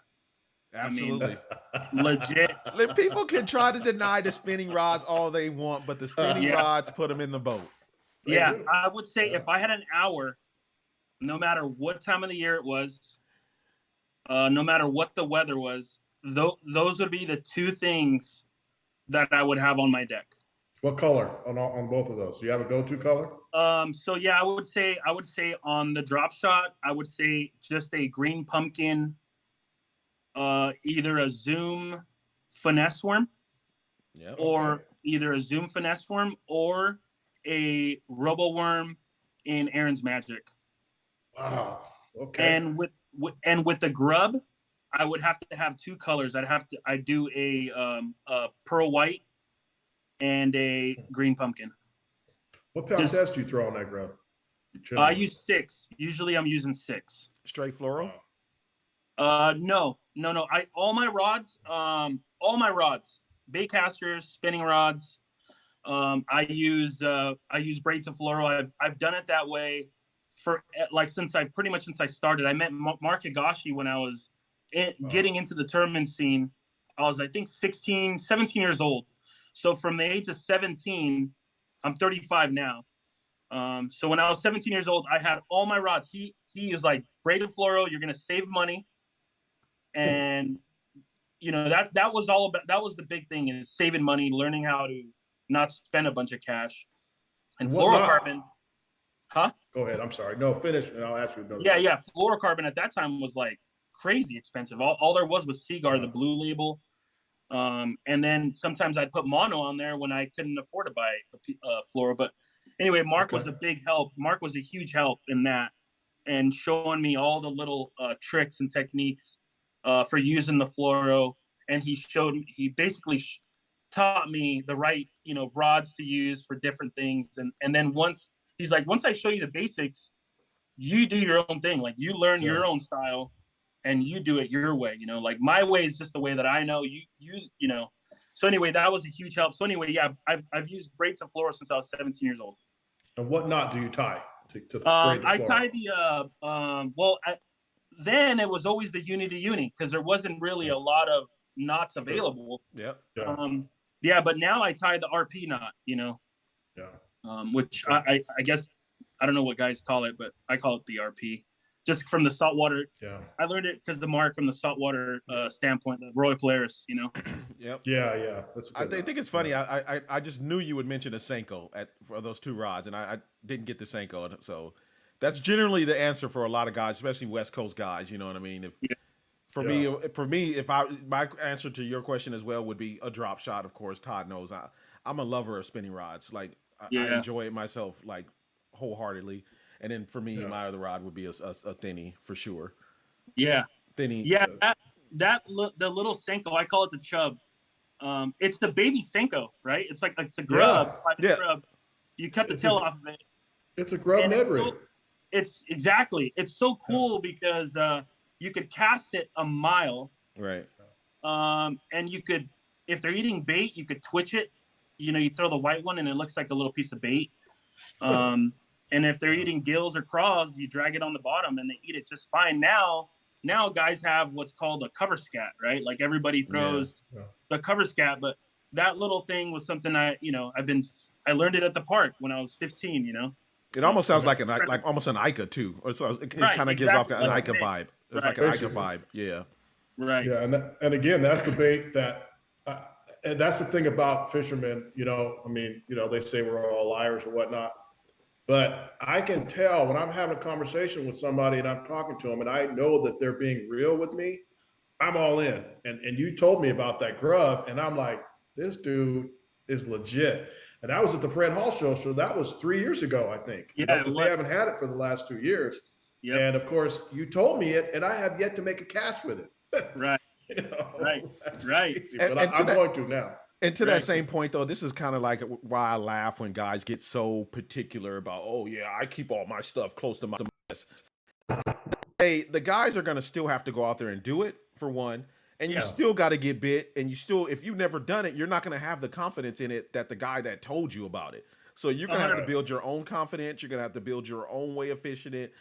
Absolutely. I mean, legit. People can try to deny the spinning rods all they want, but the spinning rods put them in the boat. Yeah, I would say if I had an hour, no matter what time of the year it was, no matter what the weather was, those would be the two things that I would have on my deck. What color on both of those? Do you have a go-to color? So yeah, I would say on the drop shot, I would say just a green pumpkin, either a Zoom finesse worm, or either a Zoom finesse worm or a Robo Worm in Aaron's Magic. Wow. Okay. And with the grub, I would have to have two colors. I do a pearl white and a green pumpkin. What pound test do you throw on that grub? I use 6. Usually I'm using 6. Straight fluoro? No. All my rods, baitcasters, spinning rods. I use braid to fluoro. I've done it that way for since I started. I met Mark Higashi when I was getting into the tournament scene. I was, I think, 17 years old. So from the age of 17, I'm 35 now. So when I was 17 years old, I had all my rods. He was like, braided fluoro, you're gonna save money, and that was the big thing, is saving money, learning how to not spend a bunch of cash. And fluorocarbon, huh? Go ahead. I'm sorry. No, finish, and I'll ask you another. Yeah. Fluorocarbon at that time was like crazy expensive. All there was Seaguar, the blue label. And then sometimes I'd put mono on there when I couldn't afford to buy fluoro. But anyway, Mark was a big help. Mark was a huge help in that, and showing me all the little tricks and techniques for using the fluoro. And he basically taught me the right, rods to use for different things. And then once I show you the basics, you do your own thing. Like, you learn your own style and you do it your way, like my way is just the way that I know. So anyway, that was a huge help. So anyway, yeah, I've used braid to fluoro since I was 17 years old. And what knot do you tie to I tied the then it was always the uni to uni, because there wasn't really a lot of knots available. Yep. Yeah, but now I tie the RP knot. Yeah. which I guess I don't know what guys call it, but I call it the RP. Just from the saltwater. Yeah. I learned it because the mark from the saltwater standpoint, the Roy Polaris, Yep. Yeah. I think it's funny. I just knew you would mention a Senko for those two rods, and I didn't get the Senko. So that's generally the answer for a lot of guys, especially West Coast guys. You know what I mean? For me, if my answer to your question as well would be a drop shot. Of course, Todd knows I'm a lover of spinning rods. Like I enjoy it myself, like wholeheartedly. And then for me, my other rod would be a thinny for sure. Yeah. Thinny. Yeah. The little Senko, I call it the chub. It's the baby Senko, right? It's like it's a grub. Yeah. Grub. You cut the tail off of it. It's a grub Ned rig. It's so cool because you could cast it a mile. Right. And you could, if they're eating bait, you could twitch it. You throw the white one and it looks like a little piece of bait. And if they're eating gills or craws, you drag it on the bottom and they eat it just fine. Now guys have what's called a cover scat, right? Like everybody throws the cover scat, but that little thing was something I learned it at the park when I was 15, It almost sounds like almost an Ica too. Or so it kind of gives off an Ica vibe. It's like an Ica vibe. Yeah. Right. Yeah. And again, that's the bait that, and that's the thing about fishermen, they say we're all liars or whatnot. But I can tell when I'm having a conversation with somebody and I'm talking to them and I know that they're being real with me, I'm all in. And you told me about that grub and I'm like, this dude is legit. And that was at the Fred Hall show. So that was 3 years ago, I think. Yeah. Because they haven't had it for the last 2 years. Yep. And of course, you told me it and I have yet to make a cast with it. Right. Right. Crazy, but I'm going to now. And to that same point, though, this is kind of like why I laugh when guys get so particular about, oh, yeah, I keep all my stuff close to my chest. Hey, the guys are going to still have to go out there and do it, for one. And you still got to get bit. And if you've never done it, you're not going to have the confidence in it that the guy that told you about it. So you're going to have to build your own confidence. You're going to have to build your own way of fishing it.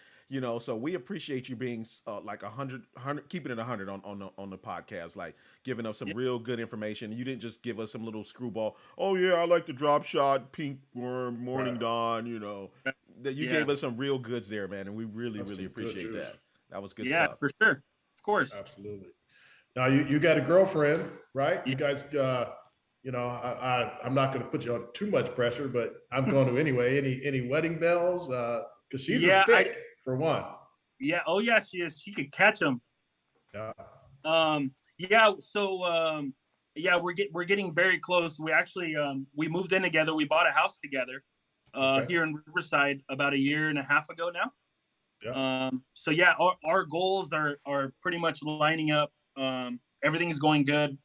So we appreciate you being like 100, keeping it 100 on the podcast, like giving us some real good information. You didn't just give us some little screwball. Oh yeah, I like the drop shot, pink worm, morning dawn. That you gave us some real goods there, man, and we really appreciate that. That was good stuff. Yeah, for sure, of course, absolutely. Now you got a girlfriend, right? You guys, I'm not going to put you on too much pressure, but I'm going to anyway. Any wedding bells? Because she's a stick. For one. Yeah. Oh yeah, she is. She could catch them. Yeah. So we're getting very close. We actually we moved in together. We bought a house together here in Riverside about a year and a half ago now. Yeah. So yeah, our goals are pretty much lining up. Everything's going good.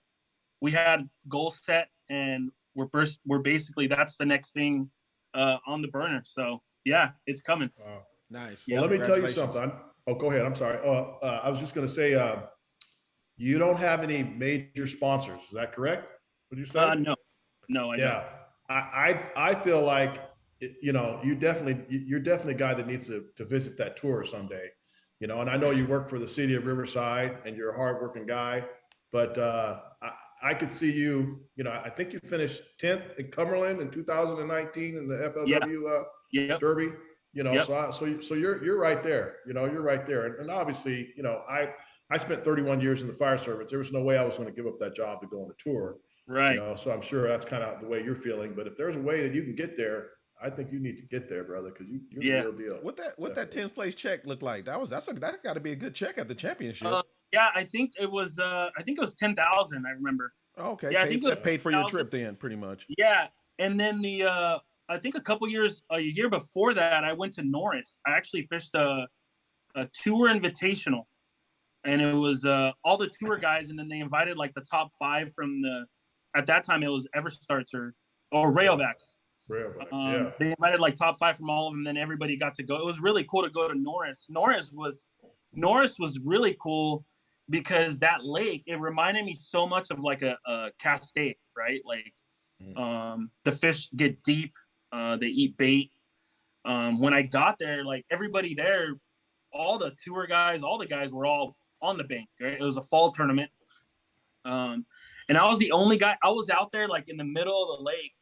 We had goals set, and we're basically that's the next thing on the burner. So yeah, it's coming. Wow. Nice. Well, let me tell you something. Oh, go ahead. I'm sorry. I was just going to say, you don't have any major sponsors. Is that correct? Would you say? No, I don't. I feel like, you're definitely a guy that needs to visit that tour someday, and I know you work for the city of Riverside and you're a hardworking guy, but I could see you, I think you finished 10th in Cumberland in 2019 in the FLW Derby. So you're right there. You're right there. And obviously, I spent 31 years in the fire service. There was no way I was going to give up that job to go on a tour. Right. So I'm sure that's kind of the way you're feeling. But if there's a way that you can get there, I think you need to get there, brother, because you're the real deal. What that 10th place check look like? That's got to be a good check at the championship. I think it was 10,000. I remember. Oh, okay. Yeah, I think that paid for your trip then, pretty much. Yeah, and then I think a year before that, I went to Norris. I actually fished a tour invitational, and it was all the tour guys, and then they invited like the top 5 from at that time it was Everstarts or Rayovacs. They invited like top 5 from all of them, then everybody got to go. It was really cool to go to Norris. Norris was really cool because that lake, it reminded me so much of like a Cascade, right? Like the fish get deep. They eat bait. When I got there, like everybody there, all the tour guys, all the guys were all on the bank. Right? It was a fall tournament. And I was the only guy. I was out there like in the middle of the lake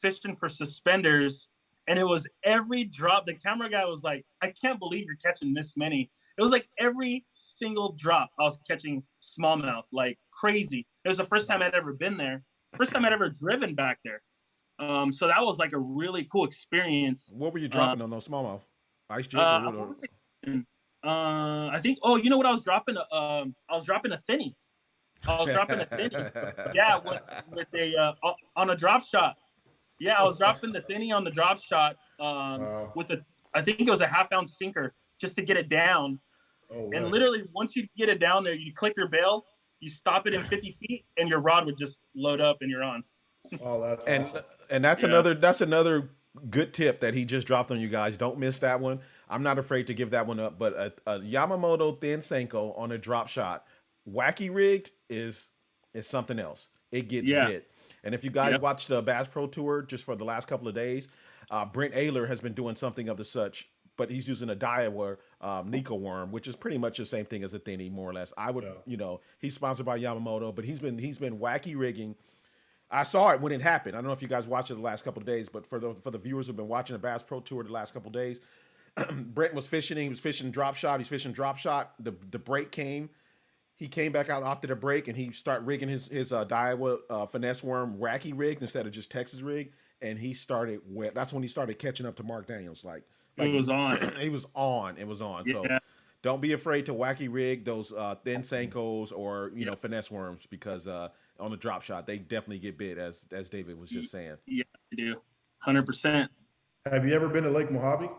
fishing for suspenders. and it was every drop. The camera guy was like, I can't believe you're catching this many. It was like every single drop I was catching smallmouth, like crazy. It was the first time I'd ever been there. First time I'd ever driven back there. So that was like a really cool experience. What were you dropping on those smallmouth? Ice jig? What was it? I think. Oh, you know what I was dropping? I was dropping a thinny. I was dropping a thinny. Yeah, with a on a drop shot. Yeah, I was dropping the thinny on the drop shot with I think it was a half-ounce sinker just to get it down. Oh, wow. And literally, once you get it down there, you click your bail, you stop it in 50 feet, and your rod would just load up, and you're on. Oh, that's awesome. And that's another good tip that he just dropped on you guys. Don't miss that one. I'm not afraid to give that one up, but a Yamamoto thin Senko on a drop shot, wacky rigged is something else. It gets bit. And if you guys watch the Bass Pro Tour just for the last couple of days, Brent Ayler has been doing something of the such, but he's using a Daiwa Nico worm, which is pretty much the same thing as a thinny, more or less. I would, he's sponsored by Yamamoto, but he's been wacky rigging. I saw it when it happened. I don't know if you guys watched it the last couple of days, but for the viewers who've been watching the Bass Pro Tour the last couple of days, Brent was fishing. He was fishing drop shot. He's fishing drop shot. The break came. He came back out after the break, and he started rigging his Daiwa finesse worm wacky rigged instead of just Texas rig. And he started that's when he started catching up to Mark Daniels. Like it was on. He was on. It was on. So don't be afraid to wacky rig those thin Senkos or finesse worms, because on the drop shot they definitely get bit, as David was just saying. Yeah, they do. 100%. Have you ever been to Lake Mojave?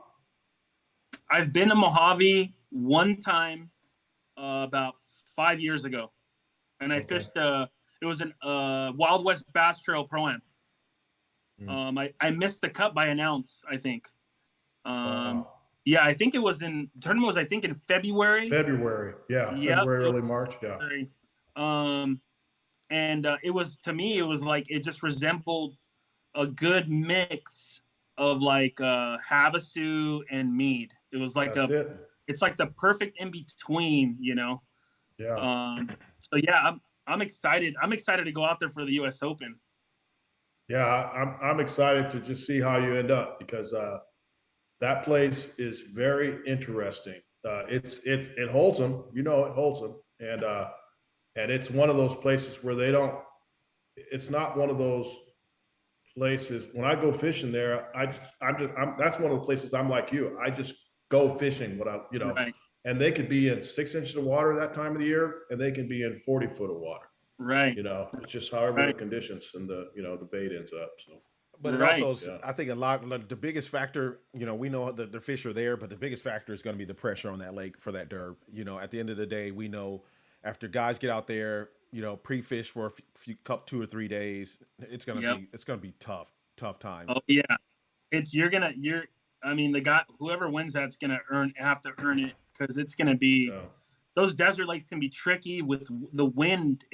I've been to Mojave one time about 5 years ago, and I fished. It was an Wild West Bass Trail Pro-Am. I missed the cut by an ounce, I think. Yeah, I think it was the tournament was in February. February, early March, yeah. And it was, to me, it was like, it just resembled a good mix of like Havasu and Mead. It was like it's like the perfect in between, Yeah. So yeah, I'm excited. I'm excited to go out there for the U.S. Open. Yeah, I'm excited to just see how you end up, because that place is very interesting. It holds them, it holds them, and it's one of those places where it's not one of those places. When I go fishing there, that's one of the places I'm like you. I just go fishing Right. And they could be in 6 inches of water that time of the year, and they can be in 40 foot of water. Right. It's just however the conditions and the bait ends up. So. But it also, I think the biggest factor, we know that the fish are there, but the biggest factor is going to be the pressure on that lake for that derb. At the end of the day, we know after guys get out there, pre-fish for a few 2 or 3 days, it's going to be tough times. Oh yeah. The guy, whoever wins that's going to have to earn it, because it's going to be, those desert lakes can be tricky with the wind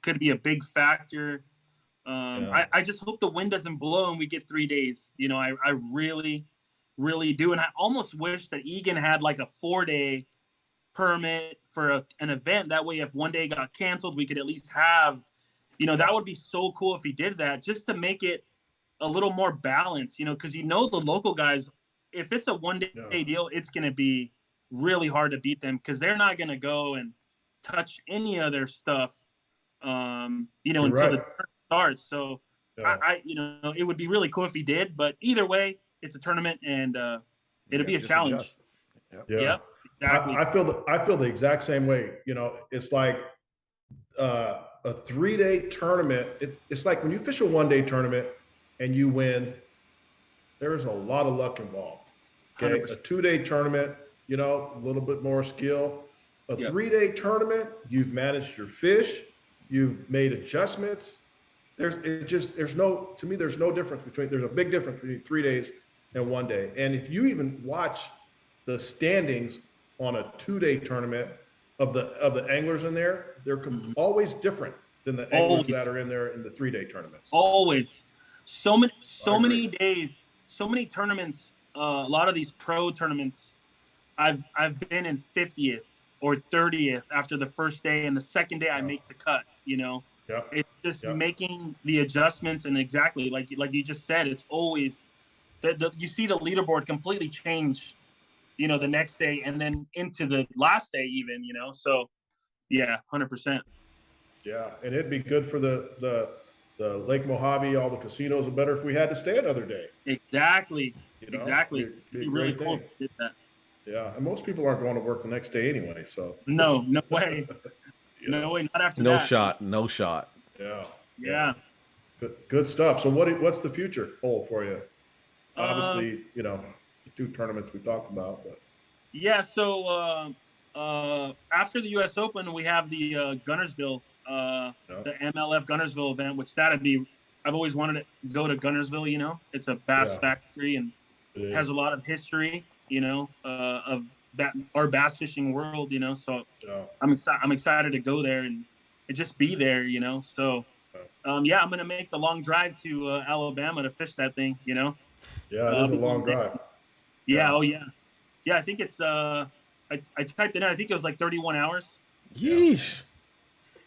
could be a big factor. I just hope the wind doesn't blow and we get 3 days. I really, really do. And I almost wish that Egan had like a 4-day permit for an event. That way, if one day got canceled, we could at least have, that would be so cool if he did that, just to make it a little more balanced, because the local guys, if it's a 1-day deal, it's going to be really hard to beat them, because they're not going to go and touch any of their stuff, until the tournament starts. So it would be really cool if he did, but either way, it's a tournament, and it'll be a challenge. Yep, exactly. I feel the exact same way. It's like a 3-day tournament. It's like when you fish a 1-day tournament and you win, there's a lot of luck involved. Okay, 100%. A 2-day tournament, a little bit more skill. A 3-day tournament, you've managed your fish, you've made adjustments. There's no difference there's a big difference between 3 days and 1 day. And if you even watch the standings on a 2-day tournament of the anglers in there, they're always different than the anglers that are in there in the 3-day tournaments. Always. So many days, so many tournaments, a lot of these pro tournaments, I've been in 50th or 30th after the first day, and the second day I make the cut, It's just making the adjustments, and exactly like you just said, it's always you see the leaderboard completely change, you know, the next day and then into the last day even, you know. So yeah, 100%. Yeah, and it'd be good for the Lake Mojave, all the casinos are better if we had to stay another day. Exactly. You know, Exactly. it'd It'd be really cool if thing. we did that. Yeah, and most people aren't going to work the next day anyway, so. No way. Yeah. No way, not after No that. shot, no shot. Yeah. Yeah. Good stuff. So what's the future hold for you? Obviously, you know, the 2 tournaments we talked about, but. Yeah, so after the U.S. Open, we have the Gunnersville, the MLF Gunnersville event, which that'd be. I've always wanted to go to Gunnersville. You know, it's a bass factory and it has a lot of history. You know, of our bass fishing world. You know, so I'm excited to go there and just be there. You know, so yeah, I'm gonna make the long drive to Alabama to fish that thing. You know. Yeah, it is a long drive. Yeah. Oh yeah. Yeah, I think it's I typed it in. I think it was like 31 hours. Yeesh.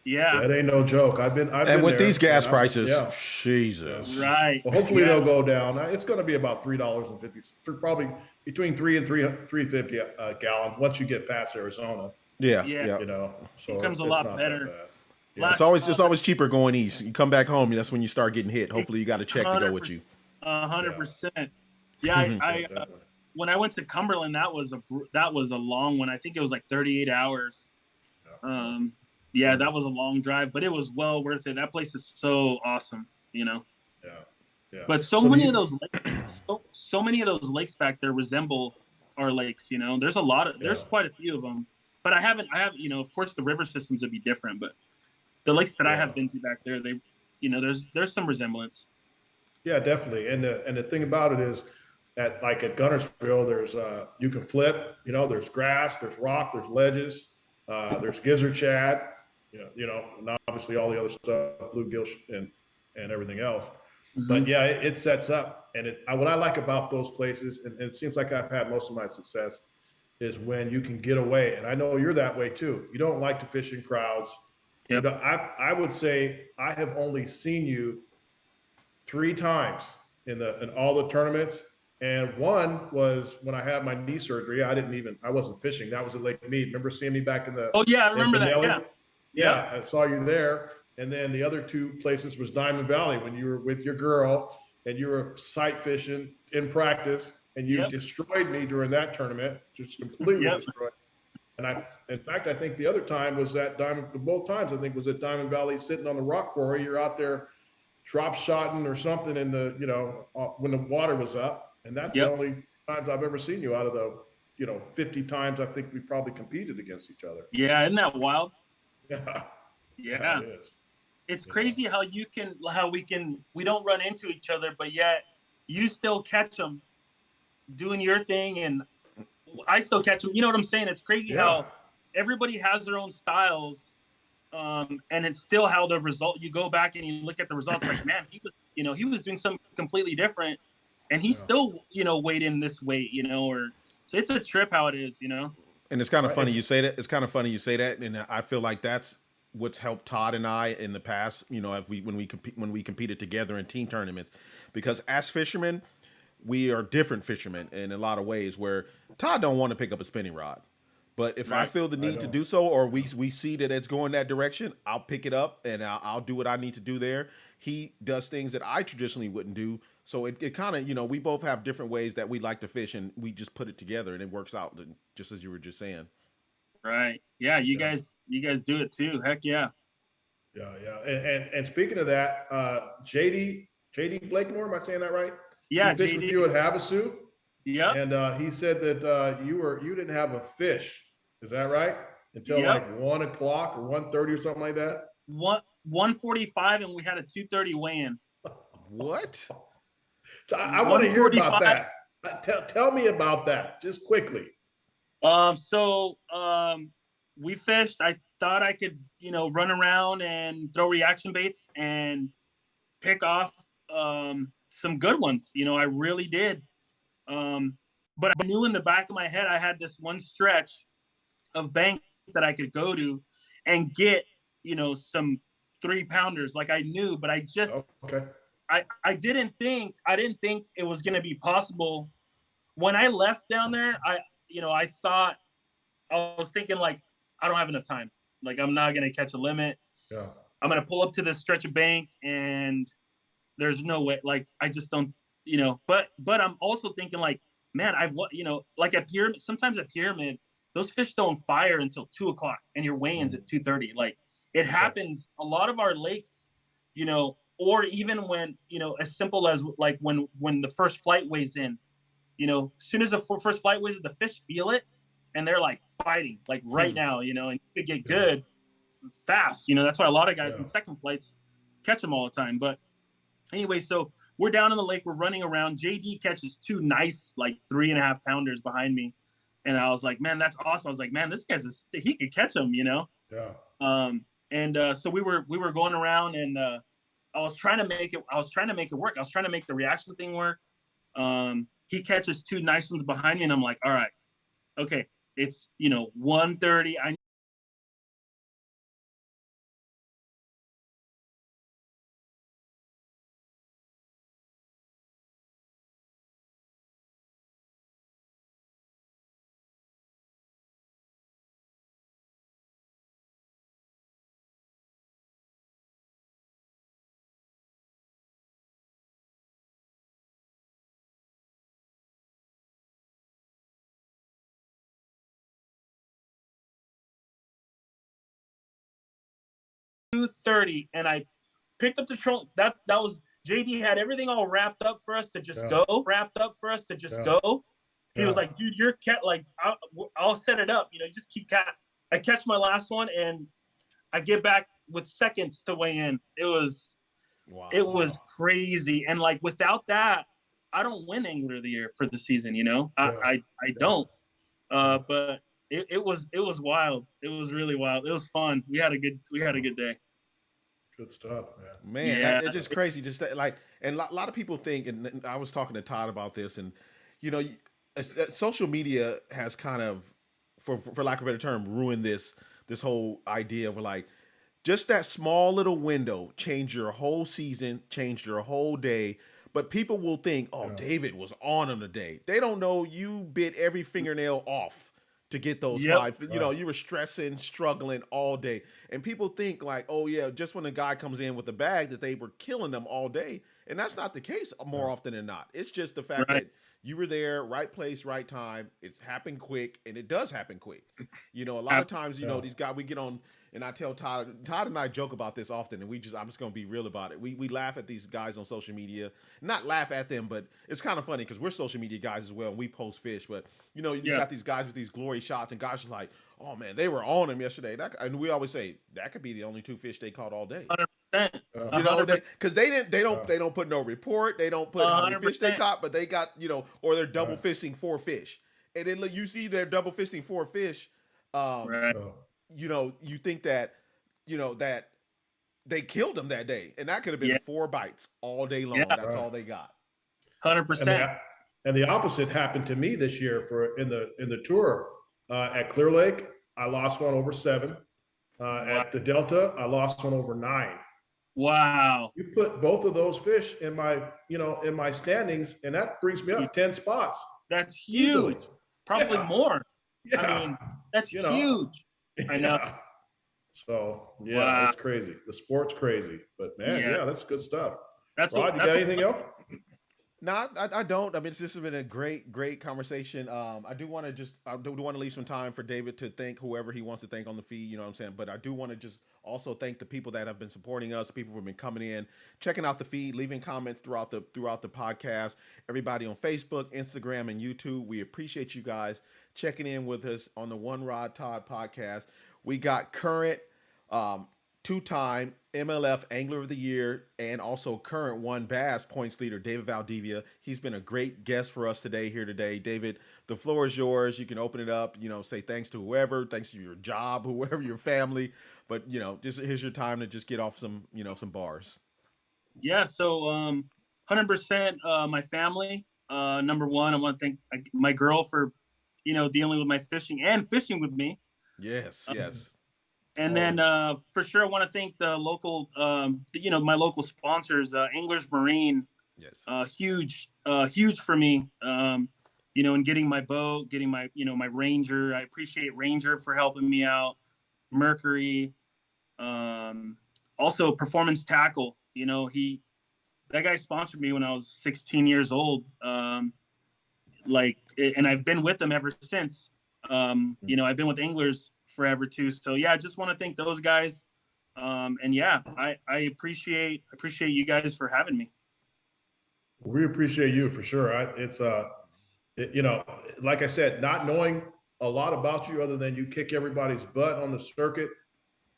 Yeah. That ain't no joke. I've been and with there, these gas prices, Jesus. Right. Well, hopefully they'll go down. It's going to be about $3.50, probably between $3 and $3.50 a gallon once you get past Arizona. Yeah. You know, so it becomes a lot better. Yeah. It's always cheaper going east. You come back home, that's when you start getting hit. Hopefully you got a check to go with you. 100%. Yeah, I when I went to Cumberland, that was a long one. I think it was like 38 hours. Yeah, that was a long drive, but it was well worth it. That place is so awesome, you know. Yeah. But so many of those lakes, so many of those lakes back there resemble our lakes, you know. There's there's quite a few of them. But I have, you know, of course the river systems would be different, but the lakes that I have been to back there, they, you know, there's some resemblance. Yeah, definitely. And the thing about it is at Gunnersville, there's you can flip, you know, there's grass, there's rock, there's ledges, there's gizzard shad, you know, and obviously all the other stuff, bluegill and everything else. Mm-hmm. But yeah, it sets up. And what I like about those places, and it seems like I've had most of my success, is when you can get away. And I know you're that way too. You don't like to fish in crowds. Yep. You know, I would say I have only seen you 3 times in all the tournaments. And one was when I had my knee surgery. I wasn't fishing. That was at Lake Mead. Remember seeing me back in the. Oh yeah, I remember that. Yeah, I saw you there. And then the other 2 places was Diamond Valley when you were with your girl and you were sight fishing in practice and you destroyed me during that tournament, just completely destroyed. And in fact, I think the other time was at both times I think was at Diamond Valley sitting on the rock quarry. You're out there drop shotting or something in the, you know, when the water was up. And that's the only times I've ever seen you out of the, you know, 50 times I think we probably competed against each other. Yeah, isn't that wild? Yeah. Yeah. It is. It's crazy how we don't run into each other, but yet you still catch them doing your thing and I still catch them. You know what I'm saying? It's crazy how everybody has their own styles. And it's still how the result, you go back and you look at the results like, man, he was doing something completely different and he still, you know, weighed in this weight, you know, so it's a trip how it is, you know? And it's kind of funny you say that. It's kind of funny you say that. And I feel like that's what's helped Todd and I in the past, you know, when we competed together in team tournaments, because as fishermen, we are different fishermen in a lot of ways where Todd don't want to pick up a spinning rod. But if I feel the need to do so, or we see that it's going that direction, I'll pick it up and I'll do what I need to do there. He does things that I traditionally wouldn't do. So it kind of, you know, we both have different ways that we like to fish and we just put it together and it works out just as you were just saying. Right. Yeah. You guys do it too. Heck yeah. Yeah. And speaking of that, JD Blakemore, am I saying that right? Yeah. He fished with you at Havasu. Yeah. And he said that you didn't have a fish. Is that right? Until like 1 o'clock or 1:30 or something like that. 1:45 and we had a 2:30 weigh-in. What? So I want to hear about that. Tell me about that just quickly. So we fished. I thought I could, you know, run around and throw reaction baits and pick off some good ones. You know, I really did. But I knew in the back of my head I had this one stretch of bank that I could go to and get, you know, some 3-pounders. Like I knew, but I just I didn't think it was going to be possible when I left down there. I was thinking like, I don't have enough time. Like, I'm not going to catch a limit. Yeah. I'm going to pull up to this stretch of bank and there's no way. Like, I just don't, but I'm also thinking like, man, like at Pyramid, sometimes at Pyramid, those fish don't fire until 2:00 and your weigh-in's at 2:30. Like, it happens a lot of our lakes, or even when, as simple as like when the first flight weighs in, as soon as the first flight weighs in, the fish feel it and they're like fighting like right now, and they get good fast. That's why a lot of guys in second flights catch them all the time. But anyway, so we're down in the lake, we're running around. JD catches 2 nice, like 3.5 pounders behind me. And I was like, man, that's awesome. I was like, man, this guy's he could catch them, Yeah. So we were going around and I was trying to make it work. I was trying to make the reaction thing work. He catches 2 nice ones behind me and I'm like, all right, okay, it's 1:30. I 2:30 and I picked up the trolling. That was JD had everything all wrapped up for us to just go. He was like, dude, you're like, I'll set it up. Just keep cat. I catch my last one and I get back with seconds to weigh in. It was crazy. And like, without that, I don't win Angler of the Year for the season. I don't. But it was wild. It was really wild. It was fun. We had a good day. Good stuff, man. Man, it's just crazy. Just that, like, and a lot of people think, and I was talking to Todd about this, and social media has kind of, for lack of a better term, ruined this whole idea of like, just that small little window changed your whole season, changed your whole day. But people will think, oh, David was on the day. They don't know you bit every fingernail off to get those 5. You were stressing, struggling all day. And people think like, oh yeah, just when a guy comes in with a bag that they were killing them all day. And that's not the case more often than not. It's just the fact that you were there, right place, right time. It's happened quick, and it does happen quick. A lot of times, these guys, we get on, and I tell Todd and I joke about this often, and I'm just going to be real about it. We laugh at these guys on social media. Not laugh at them, but it's kind of funny because we're social media guys as well, and we post fish. But, you got these guys with these glory shots, and guys are like, oh, man, they were on him yesterday. And we always say, that could be the only 2 fish they caught all day. 100%. Because they don't put no report. They don't put how many fish they caught, but they got, or they're double fishing 4 fish. And then you see they're double fishing 4 fish. You think that, that they killed them that day, and that could have been 4 bites all day long. That's all they got. 100%. And the opposite happened to me this year in the tour at Clear Lake. I lost one over 7. At the Delta, I lost one over 9. Wow. You put both of those fish in my standings, and that brings me up 10 spots. That's huge. Easily. Probably more. Yeah. I mean, that's huge. I know. So it's crazy. The sport's crazy, but man, that's good stuff. Rod, you got anything else? No, I don't. I mean, this has been a great conversation. I do want to leave some time for David to thank whoever he wants to thank on the feed. You know what I'm saying? But I do want to just also thank the people that have been supporting us, people who have been coming in, checking out the feed, leaving comments throughout the podcast. Everybody on Facebook, Instagram, and YouTube. We appreciate you guys checking in with us on the One Rod Todd podcast. We got current 2-time MLF Angler of the Year and also current One Bass points leader, David Valdivia. He's been a great guest for us today. David, the floor is yours. You can open it up, say thanks to whoever, thanks to your job, whoever, your family. But, just here's your time to just get off some bars. Yeah, so 100% my family. Number one, I want to thank my girl for, dealing with my fishing and fishing with me. Yes. And then for sure, I want to thank the local, my local sponsors, English Marine. Yes. Huge for me. In getting my boat, getting my, my Ranger. I appreciate Ranger for helping me out. Mercury. Also Performance Tackle. That guy sponsored me when I was 16 years old. And I've been with them ever since. I've been with Anglers forever too. So yeah, I just want to thank those guys. I appreciate you guys for having me. We appreciate you for sure. Like I said, not knowing a lot about you other than you kick everybody's butt on the circuit,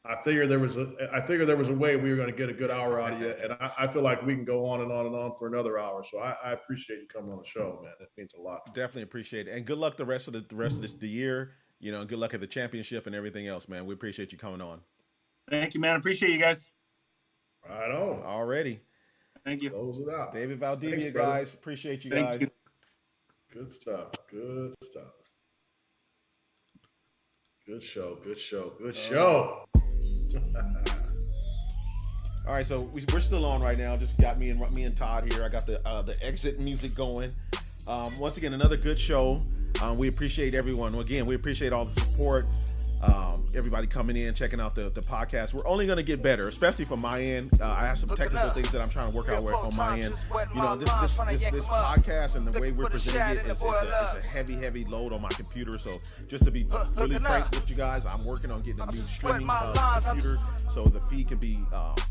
I figured there was a way we were going to get a good hour out of you, and I feel like we can go on and on and on for another hour. So I appreciate you coming on the show, man. It means a lot. Definitely appreciate it, and good luck the rest of the year. And good luck at the championship and everything else, man. We appreciate you coming on. Thank you, man. Appreciate you guys. Right on. Already. Thank you. Close it out. David Valdivia, Thanks, guys. Appreciate you guys. You. Good stuff. Good stuff. Good show. Good show. Good show. All right, so we're still on right now. Just got me and Todd here. I got the exit music going. Once again, another good show. We appreciate everyone. Again, we appreciate all the support. Everybody coming in, checking out the podcast. We're only going to get better, especially from my end. I have some technical things that I'm trying to work out on my end. This podcast and the way we're presenting it is a heavy load on my computer. So just to be really frank with you guys, I'm working on getting a new streaming computer so the feed can be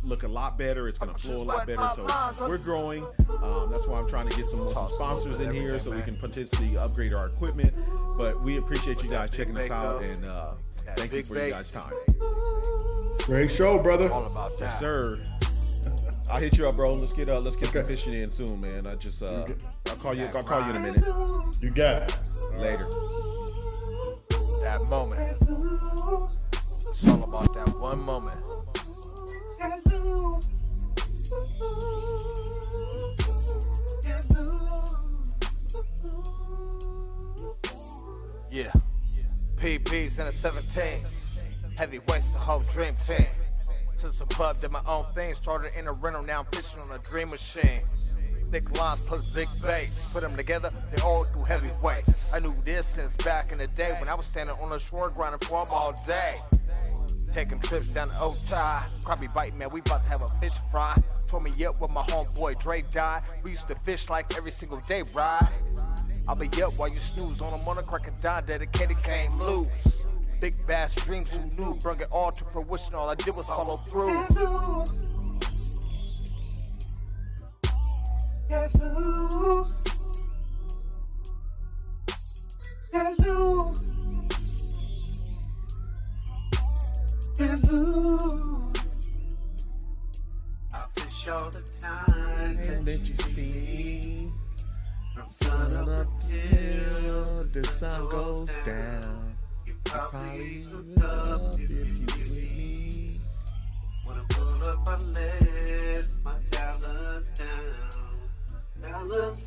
look a lot better. It's going to flow a lot better. So we're growing. That's why I'm trying to get some sponsors in here so we can potentially upgrade our equipment. But we appreciate you guys checking us out, and thank you for you guys' time. Great show, brother. All about that. Yes, sir. I'll hit you up, bro. Let's get fishing in soon, man. I'll call you in a minute. You got it. Later. That moment. It's all about that one moment. Yeah. PPs and the 17s. Heavyweights, the whole dream team. To the pub, did my own thing. Started in a rental, now I'm fishing on a dream machine. Thick lines plus big bass. Put them together, they all do heavyweights. I knew this since back in the day when I was standing on the shore grinding for 'em all day. Taking trips down the old tie. Crappie bite, man, we about to have a fish fry. Told me up when my homeboy Dre died. We used to fish like every single day, right? I'll be up while you snooze on a crack and dime, dedicated, can't lose. Big bass dreams, who knew? Bring it all to fruition, all I did was follow through. Get loose. Get loose. Get loose. I fish all the time, and that you see. From sun up till the sun goes down. You probably hooked up if you with me. When I pull up, I let my talents down. Talents